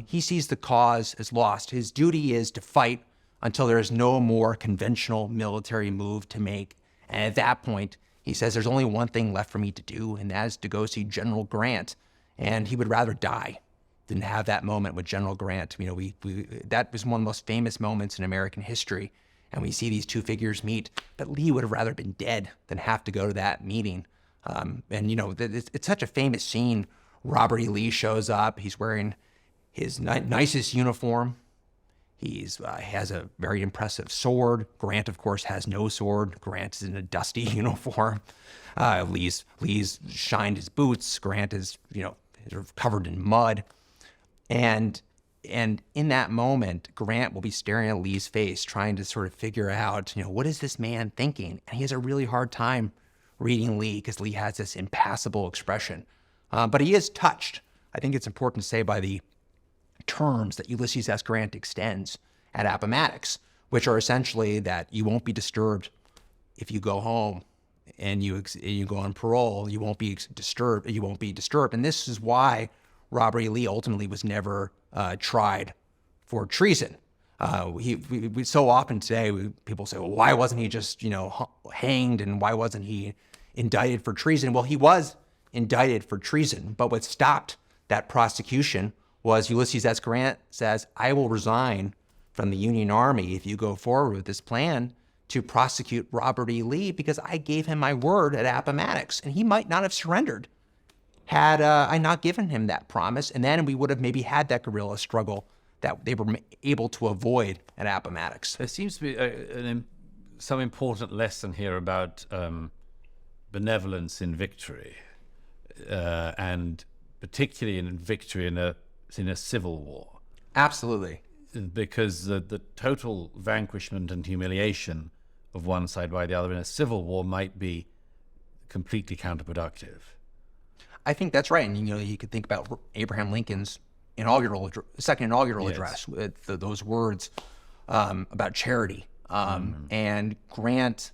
Speaker 2: He sees the cause as lost. His duty is to fight until there is no more conventional military move to make. And at that point, he says, there's only one thing left for me to do, and that is to go see General Grant. And he would rather die than have that moment with General Grant. That was one of the most famous moments in American history. And we see these two figures meet, but Lee would have rather been dead than have to go to that meeting. It's such a famous scene. Robert E. Lee shows up. He's wearing his nicest uniform. He has a very impressive sword. Grant, of course, has no sword. Grant is in a dusty uniform. Lee's shined his boots. Grant is, sort of covered in mud. And in that moment, Grant will be staring at Lee's face, trying to sort of figure out, what is this man thinking? And he has a really hard time reading Lee because Lee has this impassible expression. But he is touched, I think it's important to say, by the terms that Ulysses S. Grant extends at Appomattox, which are essentially that you won't be disturbed if you go home and you go on parole. You won't be disturbed. And this is why Robert E. Lee ultimately was never tried for treason. We so often today, people say, well, why wasn't he just, hanged, and why wasn't he indicted for treason? Well, he was indicted for treason, but what stopped that prosecution was Ulysses S. Grant says, I will resign from the Union Army if you go forward with this plan to prosecute Robert E. Lee, because I gave him my word at Appomattox, and he might not have surrendered had I not given him that promise. And then we would have maybe had that guerrilla struggle that they were able to avoid at Appomattox.
Speaker 1: There seems to be some important lesson here about benevolence in victory, and particularly in victory in a civil war.
Speaker 2: Absolutely.
Speaker 1: Because the total vanquishment and humiliation of one side by the other in a civil war might be completely counterproductive.
Speaker 2: I think that's right. And, you could think about Abraham Lincoln's second inaugural address with those words about charity. And Grant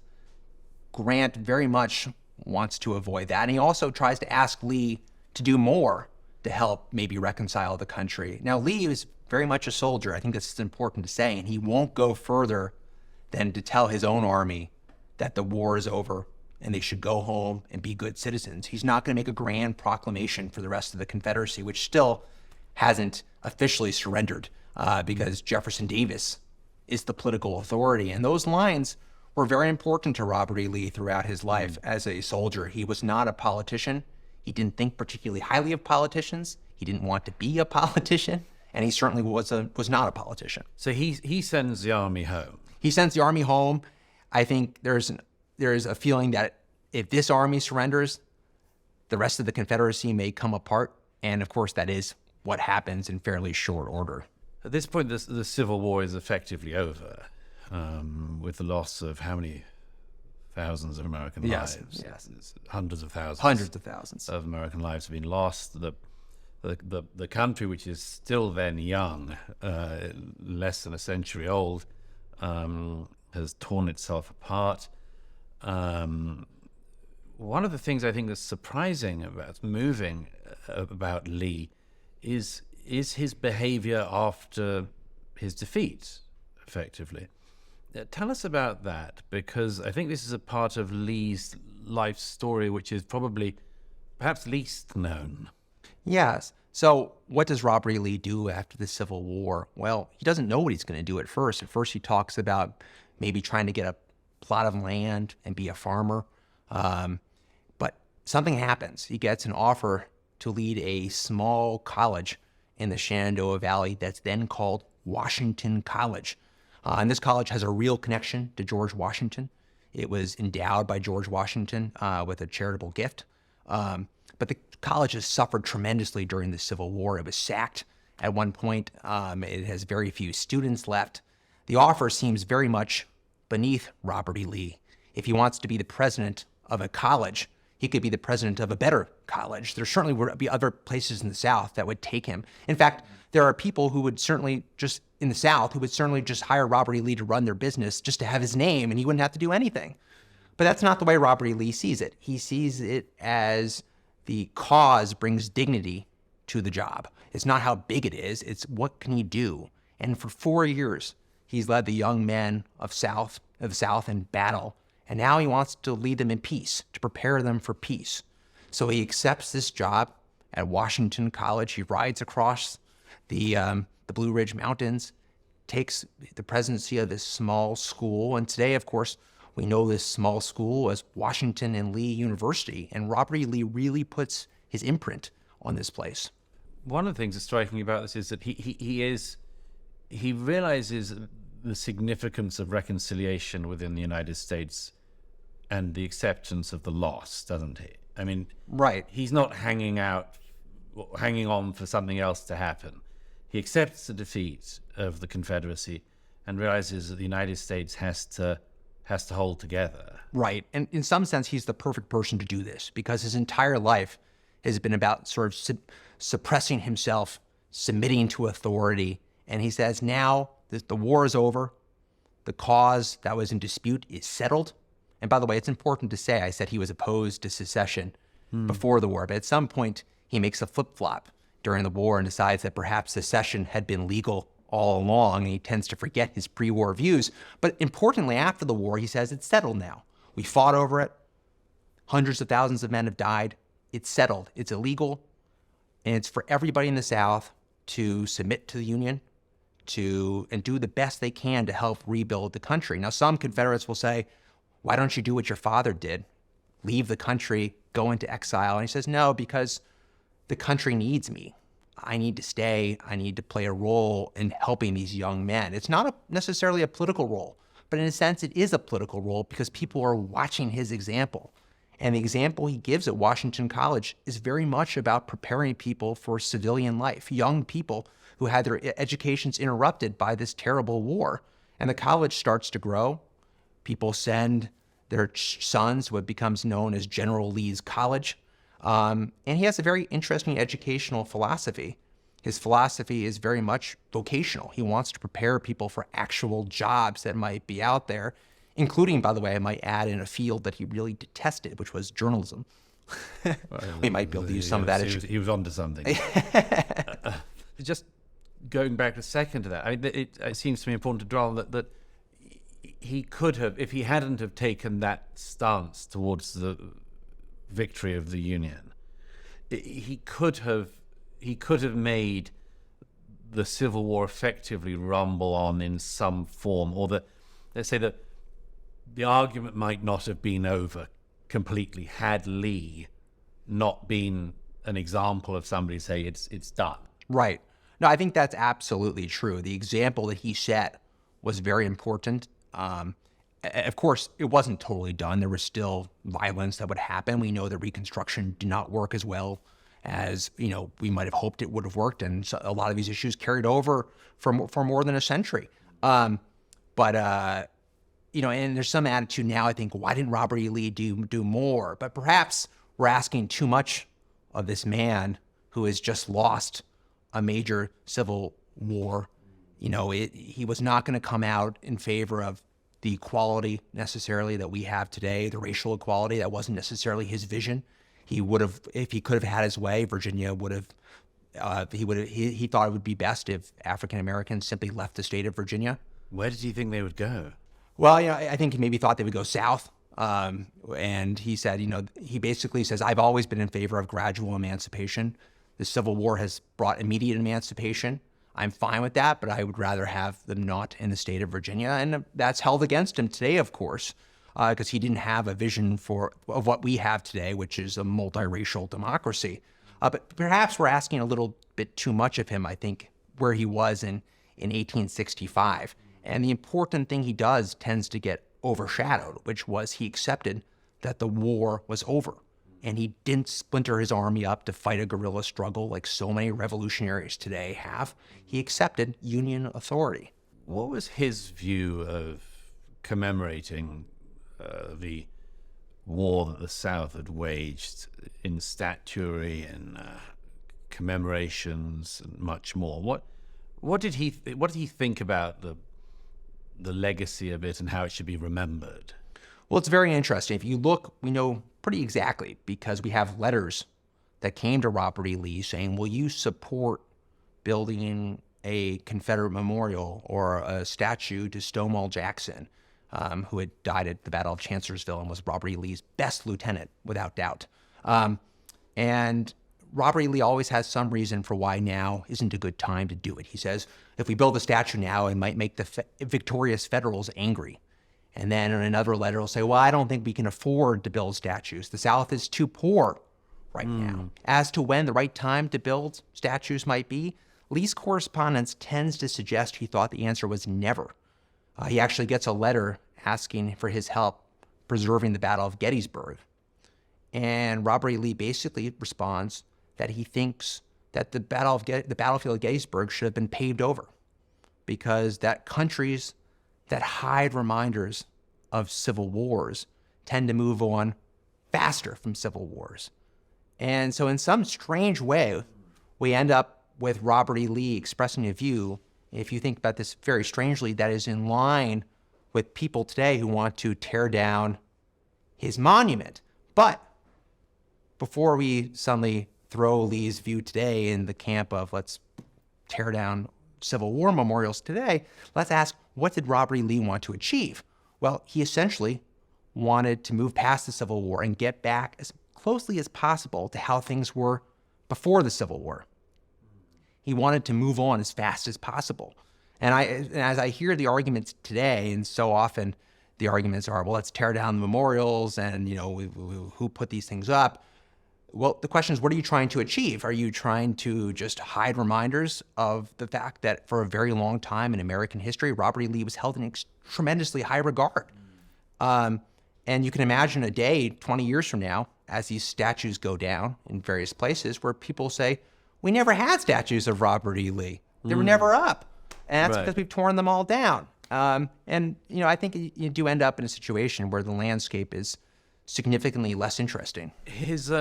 Speaker 2: very much wants to avoid that. And he also tries to ask Lee to do more to help maybe reconcile the country. Now, Lee is very much a soldier. I think this is important to say, and he won't go further than to tell his own army that the war is over and they should go home and be good citizens. He's not going to make a grand proclamation for the rest of the Confederacy, which still hasn't officially surrendered because Jefferson Davis is the political authority. And those lines were very important to Robert E. Lee throughout his life as a soldier. He was not a politician. He didn't think particularly highly of politicians. He didn't want to be a politician, and he certainly was not a politician.
Speaker 1: So he sends the army home.
Speaker 2: He sends the army home. I think there's a feeling that if this army surrenders, the rest of the Confederacy may come apart, and of course that is what happens in fairly short order.
Speaker 1: At this point, the Civil War is effectively over, with the loss of how many thousands of American lives?
Speaker 2: Yes.
Speaker 1: Hundreds of thousands.
Speaker 2: Hundreds of thousands
Speaker 1: of American lives have been lost. The country, which is still then young, less than a century old, has torn itself apart. One of the things I think that's surprising moving about Lee is his behavior after his defeat, effectively. Tell us about that, because I think this is a part of Lee's life story which is probably perhaps least known.
Speaker 2: Yes. So what does Robert E. Lee do after the Civil War? Well, he doesn't know what he's going to do at first. At first, he talks about maybe trying to get a plot of land and be a farmer. But something happens. He gets an offer to lead a small college in the Shenandoah Valley that's then called Washington College. And this college has a real connection to George Washington. It was endowed by George Washington with a charitable gift. But the college has suffered tremendously during the Civil War. It was sacked at one point. It has very few students left. The offer seems very much beneath Robert E. Lee. If he wants to be the president of a college, he could be the president of a better college. There certainly would be other places in the South that would take him. In fact, there are people who would certainly just hire Robert E. Lee to run their business just to have his name, and he wouldn't have to do anything. But that's not the way Robert E. Lee sees it. He sees it as the cause brings dignity to the job. It's not how big it is, it's what can he do. And for 4 years, he's led the young men of the South in battle, and now he wants to lead them in peace, to prepare them for peace. So he accepts this job at Washington College. He rides across the Blue Ridge Mountains, takes the presidency of this small school, and today, of course, we know this small school as Washington and Lee University, and Robert E. Lee really puts his imprint on this place.
Speaker 1: One of the things that's striking about this is that he realizes the significance of reconciliation within the United States and the acceptance of the loss, doesn't he? I mean,
Speaker 2: right.
Speaker 1: He's not hanging on for something else to happen. He accepts the defeat of the Confederacy and realizes that the United States has to hold together.
Speaker 2: Right. And in some sense, he's the perfect person to do this because his entire life has been about sort of suppressing himself, submitting to authority. And he says now that the war is over, the cause that was in dispute is settled. And by the way, it's important to say, I said he was opposed to secession before the war, but at some point he makes a flip-flop during the war and decides that perhaps secession had been legal all along, and he tends to forget his pre-war views. But importantly, after the war, he says it's settled now. We fought over it. Hundreds of thousands of men have died. It's settled. It's illegal. And it's for everybody in the South to submit to the Union and do the best they can to help rebuild the country. Now, some Confederates will say, why don't you do what your father did? Leave the country, go into exile. And he says, no, because the country needs me. I need to stay. I need to play a role in helping these young men. It's not necessarily a political role, but in a sense, it is a political role because people are watching his example. And the example he gives at Washington College is very much about preparing people for civilian life, young people who had their educations interrupted by this terrible war. And the college starts to grow. People send their sons to what becomes known as General Lee's College. And he has a very interesting educational philosophy. His philosophy is very much vocational. He wants to prepare people for actual jobs that might be out there, including, by the way, I might add, in a field that he really detested, which was journalism. We might be able to use some of that.
Speaker 1: He was onto something. Just going back a second to that, I mean, it seems to me important to draw on that he could have, if he hadn't have taken that stance towards the victory of the Union, he could have made the Civil War effectively rumble on in some form, or let's say that the argument might not have been over completely had Lee not been an example of somebody say it's done.
Speaker 2: Right. No, I think that's absolutely true. The example that he set was very important. Of course, it wasn't totally done. There was still violence that would happen. We know that Reconstruction did not work as well as we might have hoped it would have worked, and so a lot of these issues carried over for more than a century. And there's some attitude now, I think, why didn't Robert E. Lee do more? But perhaps we're asking too much of this man who has just lost a major civil war. He was not going to come out in favor of the equality necessarily that we have today, the racial equality. That wasn't necessarily his vision. He would have, if he could have had his way, Virginia would have, he thought it would be best if African Americans simply left the state of Virginia.
Speaker 1: Where did he think they would go?
Speaker 2: Well, I think he maybe thought they would go south. And he said, he basically says, I've always been in favor of gradual emancipation. The Civil War has brought immediate emancipation. I'm fine with that, but I would rather have them not in the state of Virginia. And that's held against him today, of course, because he didn't have a vision of what we have today, which is a multiracial democracy. But perhaps we're asking a little bit too much of him, I think, where he was in 1865. And the important thing he does tends to get overshadowed, which was he accepted that the war was over. And he didn't splinter his army up to fight a guerrilla struggle like so many revolutionaries today have. He accepted Union authority.
Speaker 1: What was his view of commemorating the war that the South had waged in statuary and commemorations and much more? What did he think about the legacy of it and how it should be remembered?
Speaker 2: Well, it's very interesting. If you look, we know pretty exactly because we have letters that came to Robert E. Lee saying, will you support building a Confederate memorial or a statue to Stonewall Jackson, who had died at the Battle of Chancellorsville and was Robert E. Lee's best lieutenant, without doubt. And Robert E. Lee always has some reason for why now isn't a good time to do it. He says, if we build a statue now, it might make the victorious Federals angry. And then in another letter, he'll say, well, I don't think we can afford to build statues. The South is too poor right now. As to when the right time to build statues might be, Lee's correspondence tends to suggest he thought the answer was never. He actually gets a letter asking for his help preserving the Battle of Gettysburg. And Robert E. Lee basically responds that he thinks that the battlefield of Gettysburg should have been paved over because that countries that hide reminders of civil wars tend to move on faster from civil wars. And so in some strange way, we end up with Robert E. Lee expressing a view, if you think about this very strangely, that is in line with people today who want to tear down his monument. But before we suddenly throw Lee's view today in the camp of let's tear down Civil War memorials today, let's ask, what did Robert E. Lee want to achieve? Well, he essentially wanted to move past the Civil War and get back as closely as possible to how things were before the Civil War. He wanted to move on as fast as possible. And as I hear the arguments today, and so often the arguments are, well, let's tear down the memorials and, who put these things up? Well, the question is, what are you trying to achieve? Are you trying to just hide reminders of the fact that for a very long time in American history, Robert E. Lee was held in tremendously high regard? And you can imagine a day 20 years from now, as these statues go down in various places, where people say, we never had statues of Robert E. Lee. They were never up. And that's because we've torn them all down. And, I think you do end up in a situation where the landscape is significantly less interesting.
Speaker 1: His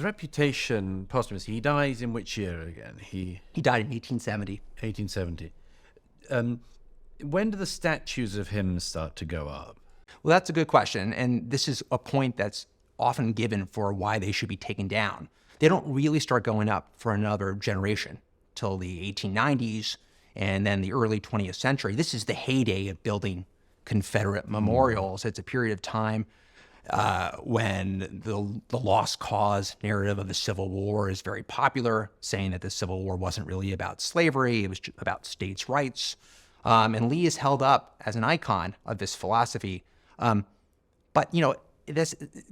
Speaker 1: reputation posthumously, he dies in which year again?
Speaker 2: He died in 1870.
Speaker 1: 1870. When do the statues of him start to go up?
Speaker 2: Well, that's a good question. And this is a point that's often given for why they should be taken down. They don't really start going up for another generation till the 1890s and then the early 20th century. This is the heyday of building Confederate memorials. It's a period of time when the lost cause narrative of the Civil War is very popular, saying that the Civil War wasn't really about slavery, it was about states' rights. And Lee is held up as an icon of this philosophy. But,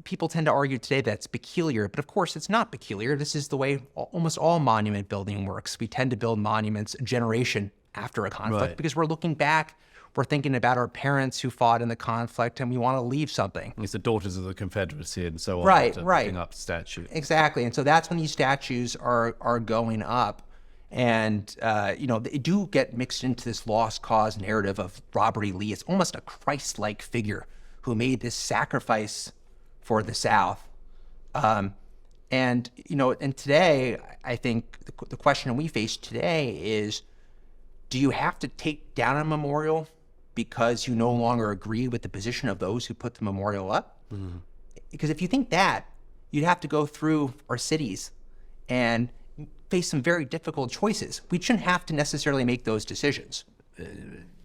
Speaker 2: people tend to argue today that's peculiar, but of course it's not peculiar. This is the way almost all monument building works. We tend to build monuments a generation after a conflict because we're looking back. We're thinking about our parents who fought in the conflict, and we want to leave something.
Speaker 1: It's the Daughters of the Confederacy and so on.
Speaker 2: Right.
Speaker 1: Putting up statues.
Speaker 2: Exactly. And so that's when these statues are going up. And, they do get mixed into this lost cause narrative of Robert E. Lee. It's almost a Christ-like figure who made this sacrifice for the South. And today, I think the question we face today is, do you have to take down a memorial because you no longer agree with the position of those who put the memorial up? Mm-hmm. Because if you think that, you'd have to go through our cities and face some very difficult choices. We shouldn't have to necessarily make those decisions.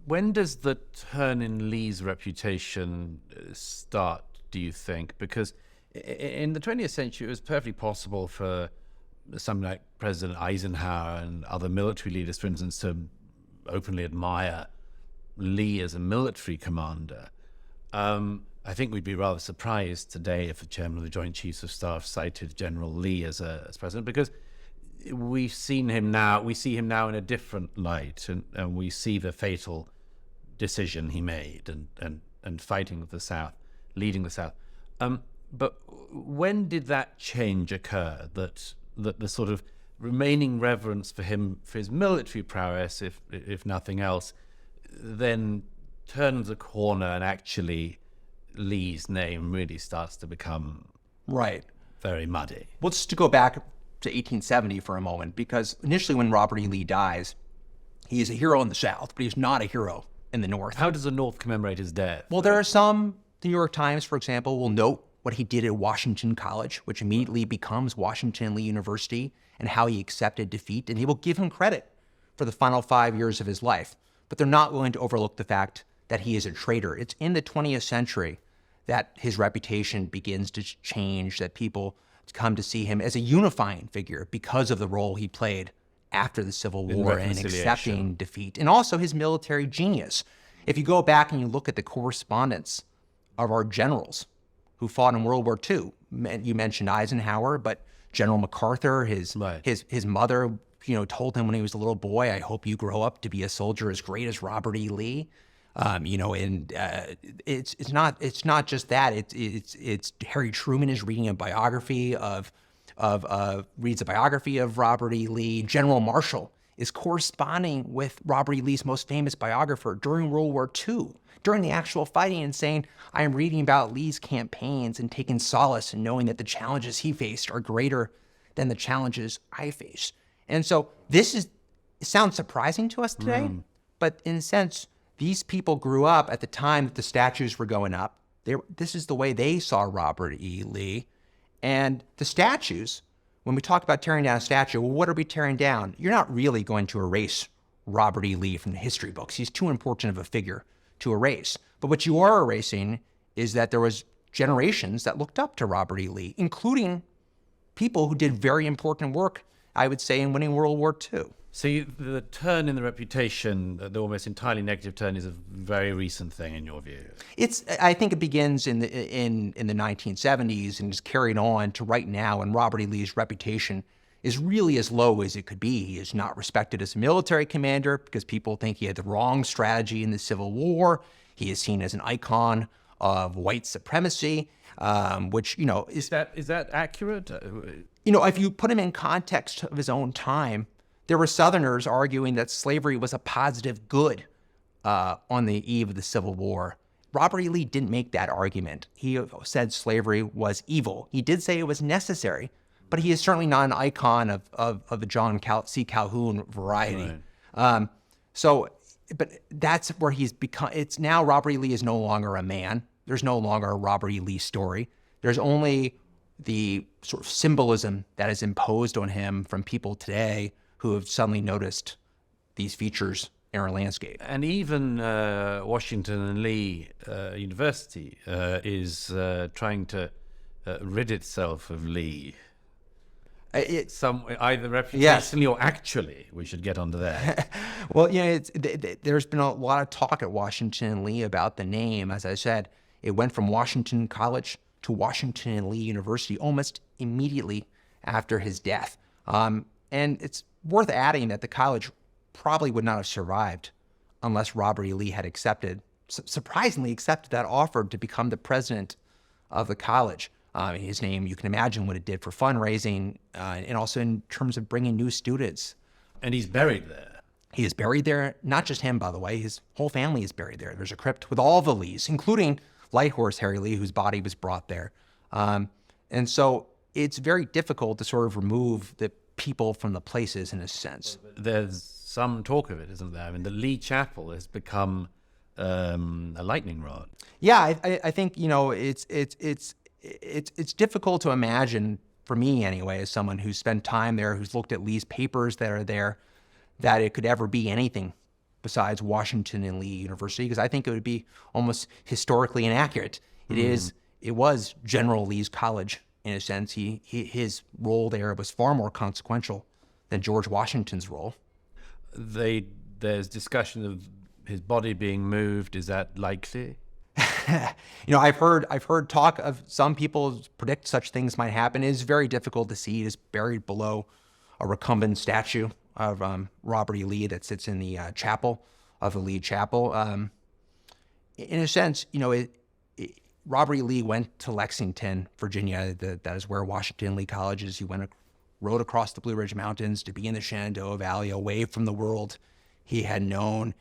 Speaker 1: When does the turn in Lee's reputation start, do you think? Because in the 20th century, it was perfectly possible for somebody like President Eisenhower and other military leaders, for instance, to openly admire Lee as a military commander. I think we'd be rather surprised today if the chairman of the Joint Chiefs of Staff cited General Lee as president, because we see him now in a different light, and we see the fatal decision he made and fighting with the South, leading the South. But when did that change occur, that the sort of remaining reverence for him, for his military prowess, if nothing else, then turns a corner and actually Lee's name really starts to become very muddy?
Speaker 2: Well, just to go back to 1870 for a moment, because initially when Robert E. Lee dies, he is a hero in the South, but he's not a hero in the North.
Speaker 1: How does the North commemorate his death?
Speaker 2: Well, there are some, the New York Times, for example, will note what he did at Washington College, which immediately becomes Washington Lee University, and how he accepted defeat, and they will give him credit for the final 5 years of his life. But they're not willing to overlook the fact that he is a traitor. It's in the 20th century that his reputation begins to change, that people come to see him as a unifying figure because of the role he played after the Civil War and accepting defeat, and also his military genius. If you go back and you look at the correspondence of our generals who fought in World War II, you mentioned Eisenhower, but General MacArthur, his mother, told him when he was a little boy, "I hope you grow up to be a soldier as great as Robert E. Lee." It's not just that. It's Harry Truman is reading a biography reads a biography of Robert E. Lee. General Marshall is corresponding with Robert E. Lee's most famous biographer during World War II, during the actual fighting, and saying, "I am reading about Lee's campaigns and taking solace in knowing that the challenges he faced are greater than the challenges I face." And so it sounds surprising to us today, but in a sense, these people grew up at the time that the statues were going up. This is the way they saw Robert E. Lee. And the statues, when we talk about tearing down a statue, well, what are we tearing down? You're not really going to erase Robert E. Lee from the history books. He's too important of a figure to erase. But what you are erasing is that there was generations that looked up to Robert E. Lee, including people who did very important work, I would say, in winning World War II.
Speaker 1: So the turn in the reputation, the almost entirely negative turn, is a very recent thing in your view.
Speaker 2: I think it begins in the 1970s and is carried on to right now. And Robert E. Lee's reputation is really as low as it could be. He is not respected as a military commander because people think he had the wrong strategy in the Civil War. He is seen as an icon of white supremacy, which,
Speaker 1: Is that accurate?
Speaker 2: if you put him in context of his own time, there were Southerners arguing that slavery was a positive good on the eve of the Civil War. Robert E. Lee didn't make that argument. He said slavery was evil. He did say it was necessary, but he is certainly not an icon of the John C. Calhoun variety.
Speaker 1: Right.
Speaker 2: But that's where he's become. It's now Robert E. Lee is no longer a man. There's no longer a Robert E. Lee story. There's only the sort of symbolism that is imposed on him from people today who have suddenly noticed these features in our landscape.
Speaker 1: And even Washington and Lee University is trying to rid itself of Lee. Either reputationally or actually, we should get onto that.
Speaker 2: Well, there's been a lot of talk at Washington and Lee about the name. As I said, it went from Washington College to Washington and Lee University almost immediately after his death. And it's worth adding that the college probably would not have survived unless Robert E. Lee had surprisingly accepted that offer to become the president of the college. His name, you can imagine what it did for fundraising and also in terms of bringing new students.
Speaker 1: And he's buried there.
Speaker 2: He is buried there. Not just him, by the way. His whole family is buried there. There's a crypt with all the Lees, including Light Horse Harry Lee, whose body was brought there. And so it's very difficult to sort of remove the people from the places in a sense.
Speaker 1: There's some talk of it, isn't there? I mean, the Lee Chapel has become a lightning rod.
Speaker 2: Yeah, I think it's difficult to imagine, for me anyway, as someone who's spent time there, who's looked at Lee's papers that are there, that it could ever be anything besides Washington and Lee University, because I think it would be almost historically inaccurate. It was General Lee's college in a sense. His role there was far more consequential than George Washington's role.
Speaker 1: There's discussion of his body being moved. Is that likely?
Speaker 2: I've heard talk of some people predict such things might happen. It is very difficult to see. He is buried below a recumbent statue of Robert E. Lee that sits in the chapel of the Lee Chapel. In a sense, Robert E. Lee went to Lexington, Virginia. That is where Washington Lee College is. He rode across the Blue Ridge Mountains to be in the Shenandoah Valley, away from the world he had known.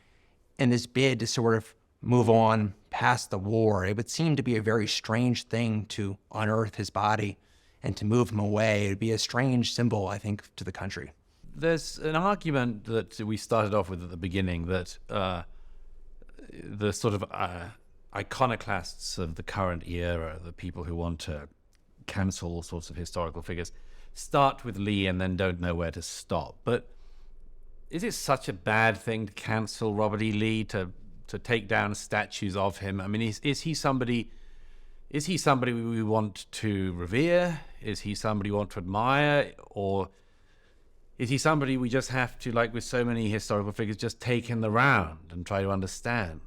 Speaker 2: In this bid to sort of move on past the war, it would seem to be a very strange thing to unearth his body and to move him away. It would be a strange symbol, I think, to the country.
Speaker 1: There's an argument that we started off with at the beginning that the sort of iconoclasts of the current era, the people who want to cancel all sorts of historical figures, start with Lee and then don't know where to stop. But is it such a bad thing to cancel Robert E. Lee, to take down statues of him? I mean, is he somebody we want to revere? Is he somebody we want to admire? Or is he somebody we just have to, like with so many historical figures, just take in the round and try to understand?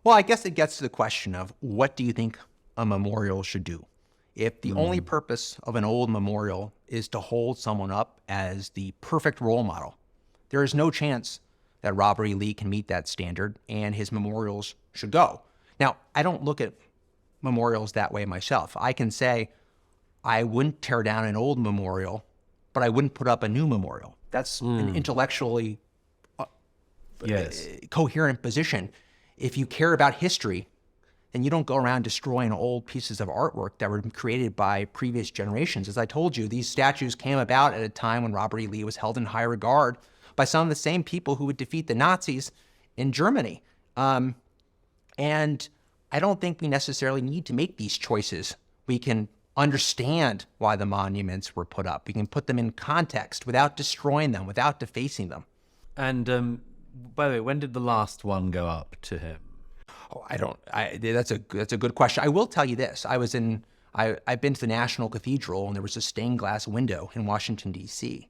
Speaker 2: Well, I guess it gets to the question of what do you think a memorial should do? If the only purpose of an old memorial is to hold someone up as the perfect role model, there is no chance that Robert E. Lee can meet that standard, and his memorials should go. Now, I don't look at memorials that way myself. I can say I wouldn't tear down an old memorial, but I wouldn't put up a new memorial. That's an intellectually coherent position. If you care about history, then you don't go around destroying old pieces of artwork that were created by previous generations. As I told you, these statues came about at a time when Robert E. Lee was held in high regard by some of the same people who would defeat the Nazis in Germany. And I don't think we necessarily need to make these choices. We can understand why the monuments were put up. We can put them in context without destroying them, without defacing them.
Speaker 1: And by the way, when did the last one go up to him?
Speaker 2: Oh, that's a good question. I will tell you this. I've been to the National Cathedral, and there was a stained glass window in Washington, D.C.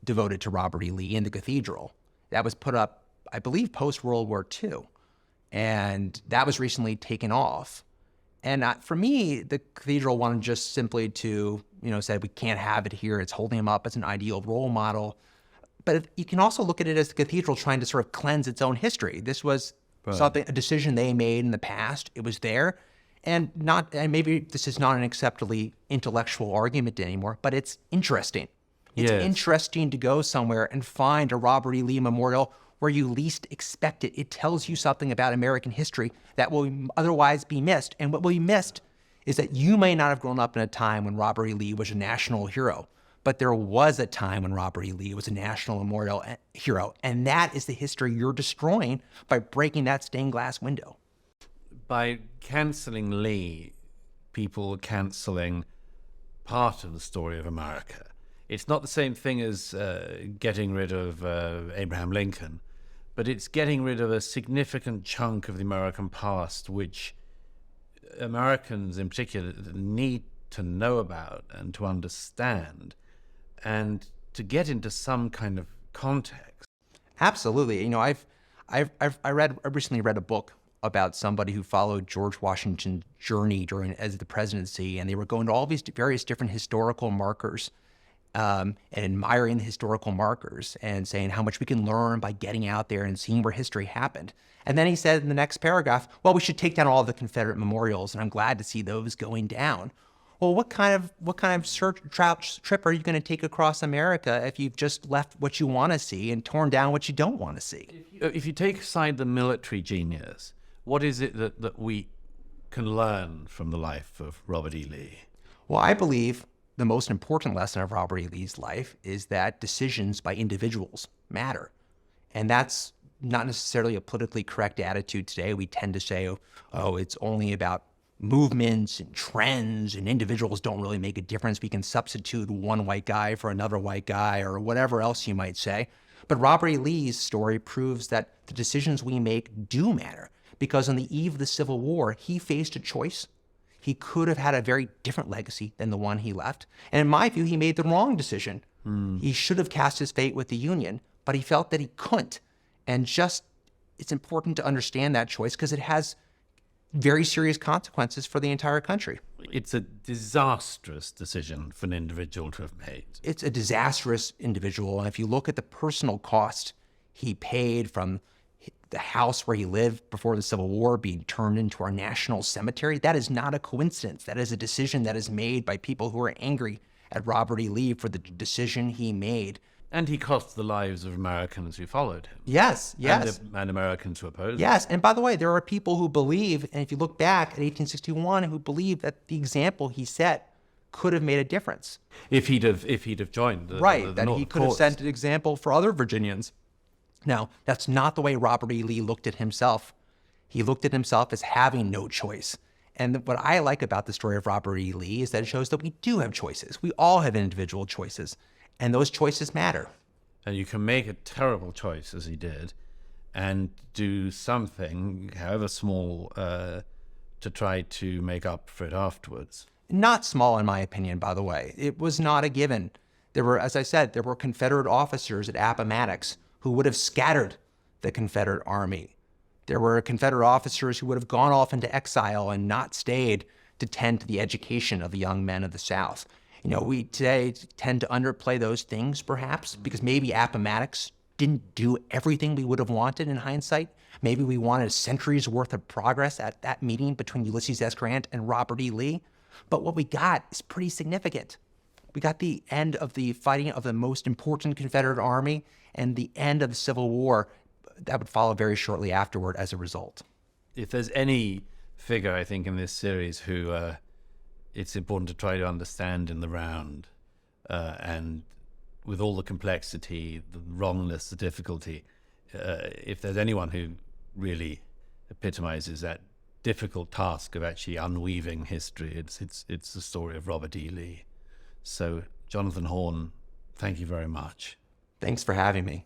Speaker 2: devoted to Robert E. Lee in the cathedral. That was put up, I believe, post-World War II. And that was recently taken off. And for me, the cathedral wanted just simply to, said we can't have it here. It's holding him up as an ideal role model. But you can also look at it as the cathedral trying to sort of cleanse its own history. This was a decision they made in the past. It was there. And maybe this is not an acceptably intellectual argument anymore, but it's interesting. It's interesting to go somewhere and find a Robert E. Lee memorial where you least expect it. It tells you something about American history that will otherwise be missed. And what will be missed is that you may not have grown up in a time when Robert E. Lee was a national hero, but there was a time when Robert E. Lee was a national memorial hero. And that is the history you're destroying by breaking that stained glass window.
Speaker 1: By cancelling Lee, people are cancelling part of the story of America. It's not the same thing as getting rid of Abraham Lincoln, but it's getting rid of a significant chunk of the American past, which Americans in particular need to know about and to understand and to get into some kind of context.
Speaker 2: Absolutely. I recently read a book about somebody who followed George Washington's journey as the presidency, and they were going to all these various different historical markers and admiring the historical markers and saying how much we can learn by getting out there and seeing where history happened. And then he said in the next paragraph, well, we should take down all the Confederate memorials, and I'm glad to see those going down. Well, what kind of trip are you going to take across America if you've just left what you want to see and torn down what you don't want to see?
Speaker 1: If you take aside the military genius, what is it that we can learn from the life of Robert E. Lee?
Speaker 2: Well, I believe the most important lesson of Robert E. Lee's life is that decisions by individuals matter. And that's not necessarily a politically correct attitude today. We tend to say, oh, it's only about movements and trends, and individuals don't really make a difference. We can substitute one white guy for another white guy or whatever else you might say. But Robert E. Lee's story proves that the decisions we make do matter, because on the eve of the Civil War, he faced a choice. He could have had a very different legacy than the one he left. And in my view, he made the wrong decision. He should have cast his fate with the Union, but he felt that he couldn't. And it's important to understand that choice because it has very serious consequences for the entire country.
Speaker 1: It's a disastrous decision for an individual to have made.
Speaker 2: It's a disastrous individual. And if you look at the personal cost he paid from the house where he lived before the Civil War being turned into our national cemetery, that is not a coincidence. That is a decision that is made by people who are angry at Robert E. Lee for the decision he made.
Speaker 1: And he cost the lives of Americans who followed him.
Speaker 2: Yes.
Speaker 1: And Americans who opposed him.
Speaker 2: Yes. And by the way, there are people who believe, and if you look back at 1861, who believe that the example he set could have made a difference.
Speaker 1: If he'd have joined the
Speaker 2: that
Speaker 1: North
Speaker 2: he could have
Speaker 1: cause.
Speaker 2: set an example for other Virginians. Now, that's not the way Robert E. Lee looked at himself. He looked at himself as having no choice. And what I like about the story of Robert E. Lee is that it shows that we do have choices. We all have individual choices. And those choices matter.
Speaker 1: And you can make a terrible choice, as he did, and do something, however small, to try to make up for it afterwards.
Speaker 2: Not small, in my opinion, by the way. It was not a given. There were, as I said, there were Confederate officers at Appomattox who would have scattered the Confederate army. There were Confederate officers who would have gone off into exile and not stayed to tend to the education of the young men of the South. We today tend to underplay those things, perhaps, because maybe Appomattox didn't do everything we would have wanted in hindsight. Maybe we wanted a century's worth of progress at that meeting between Ulysses S. Grant and Robert E. Lee. But what we got is pretty significant. We got the end of the fighting of the most important Confederate army and the end of the Civil War that would follow very shortly afterward as a result.
Speaker 1: If there's any figure, I think, in this series who it's important to try to understand in the round, and with all the complexity, the wrongness, the difficulty, if there's anyone who really epitomizes that difficult task of actually unweaving history, it's the story of Robert E. Lee. So, Jonathan Horn, thank you very much.
Speaker 2: Thanks for having me.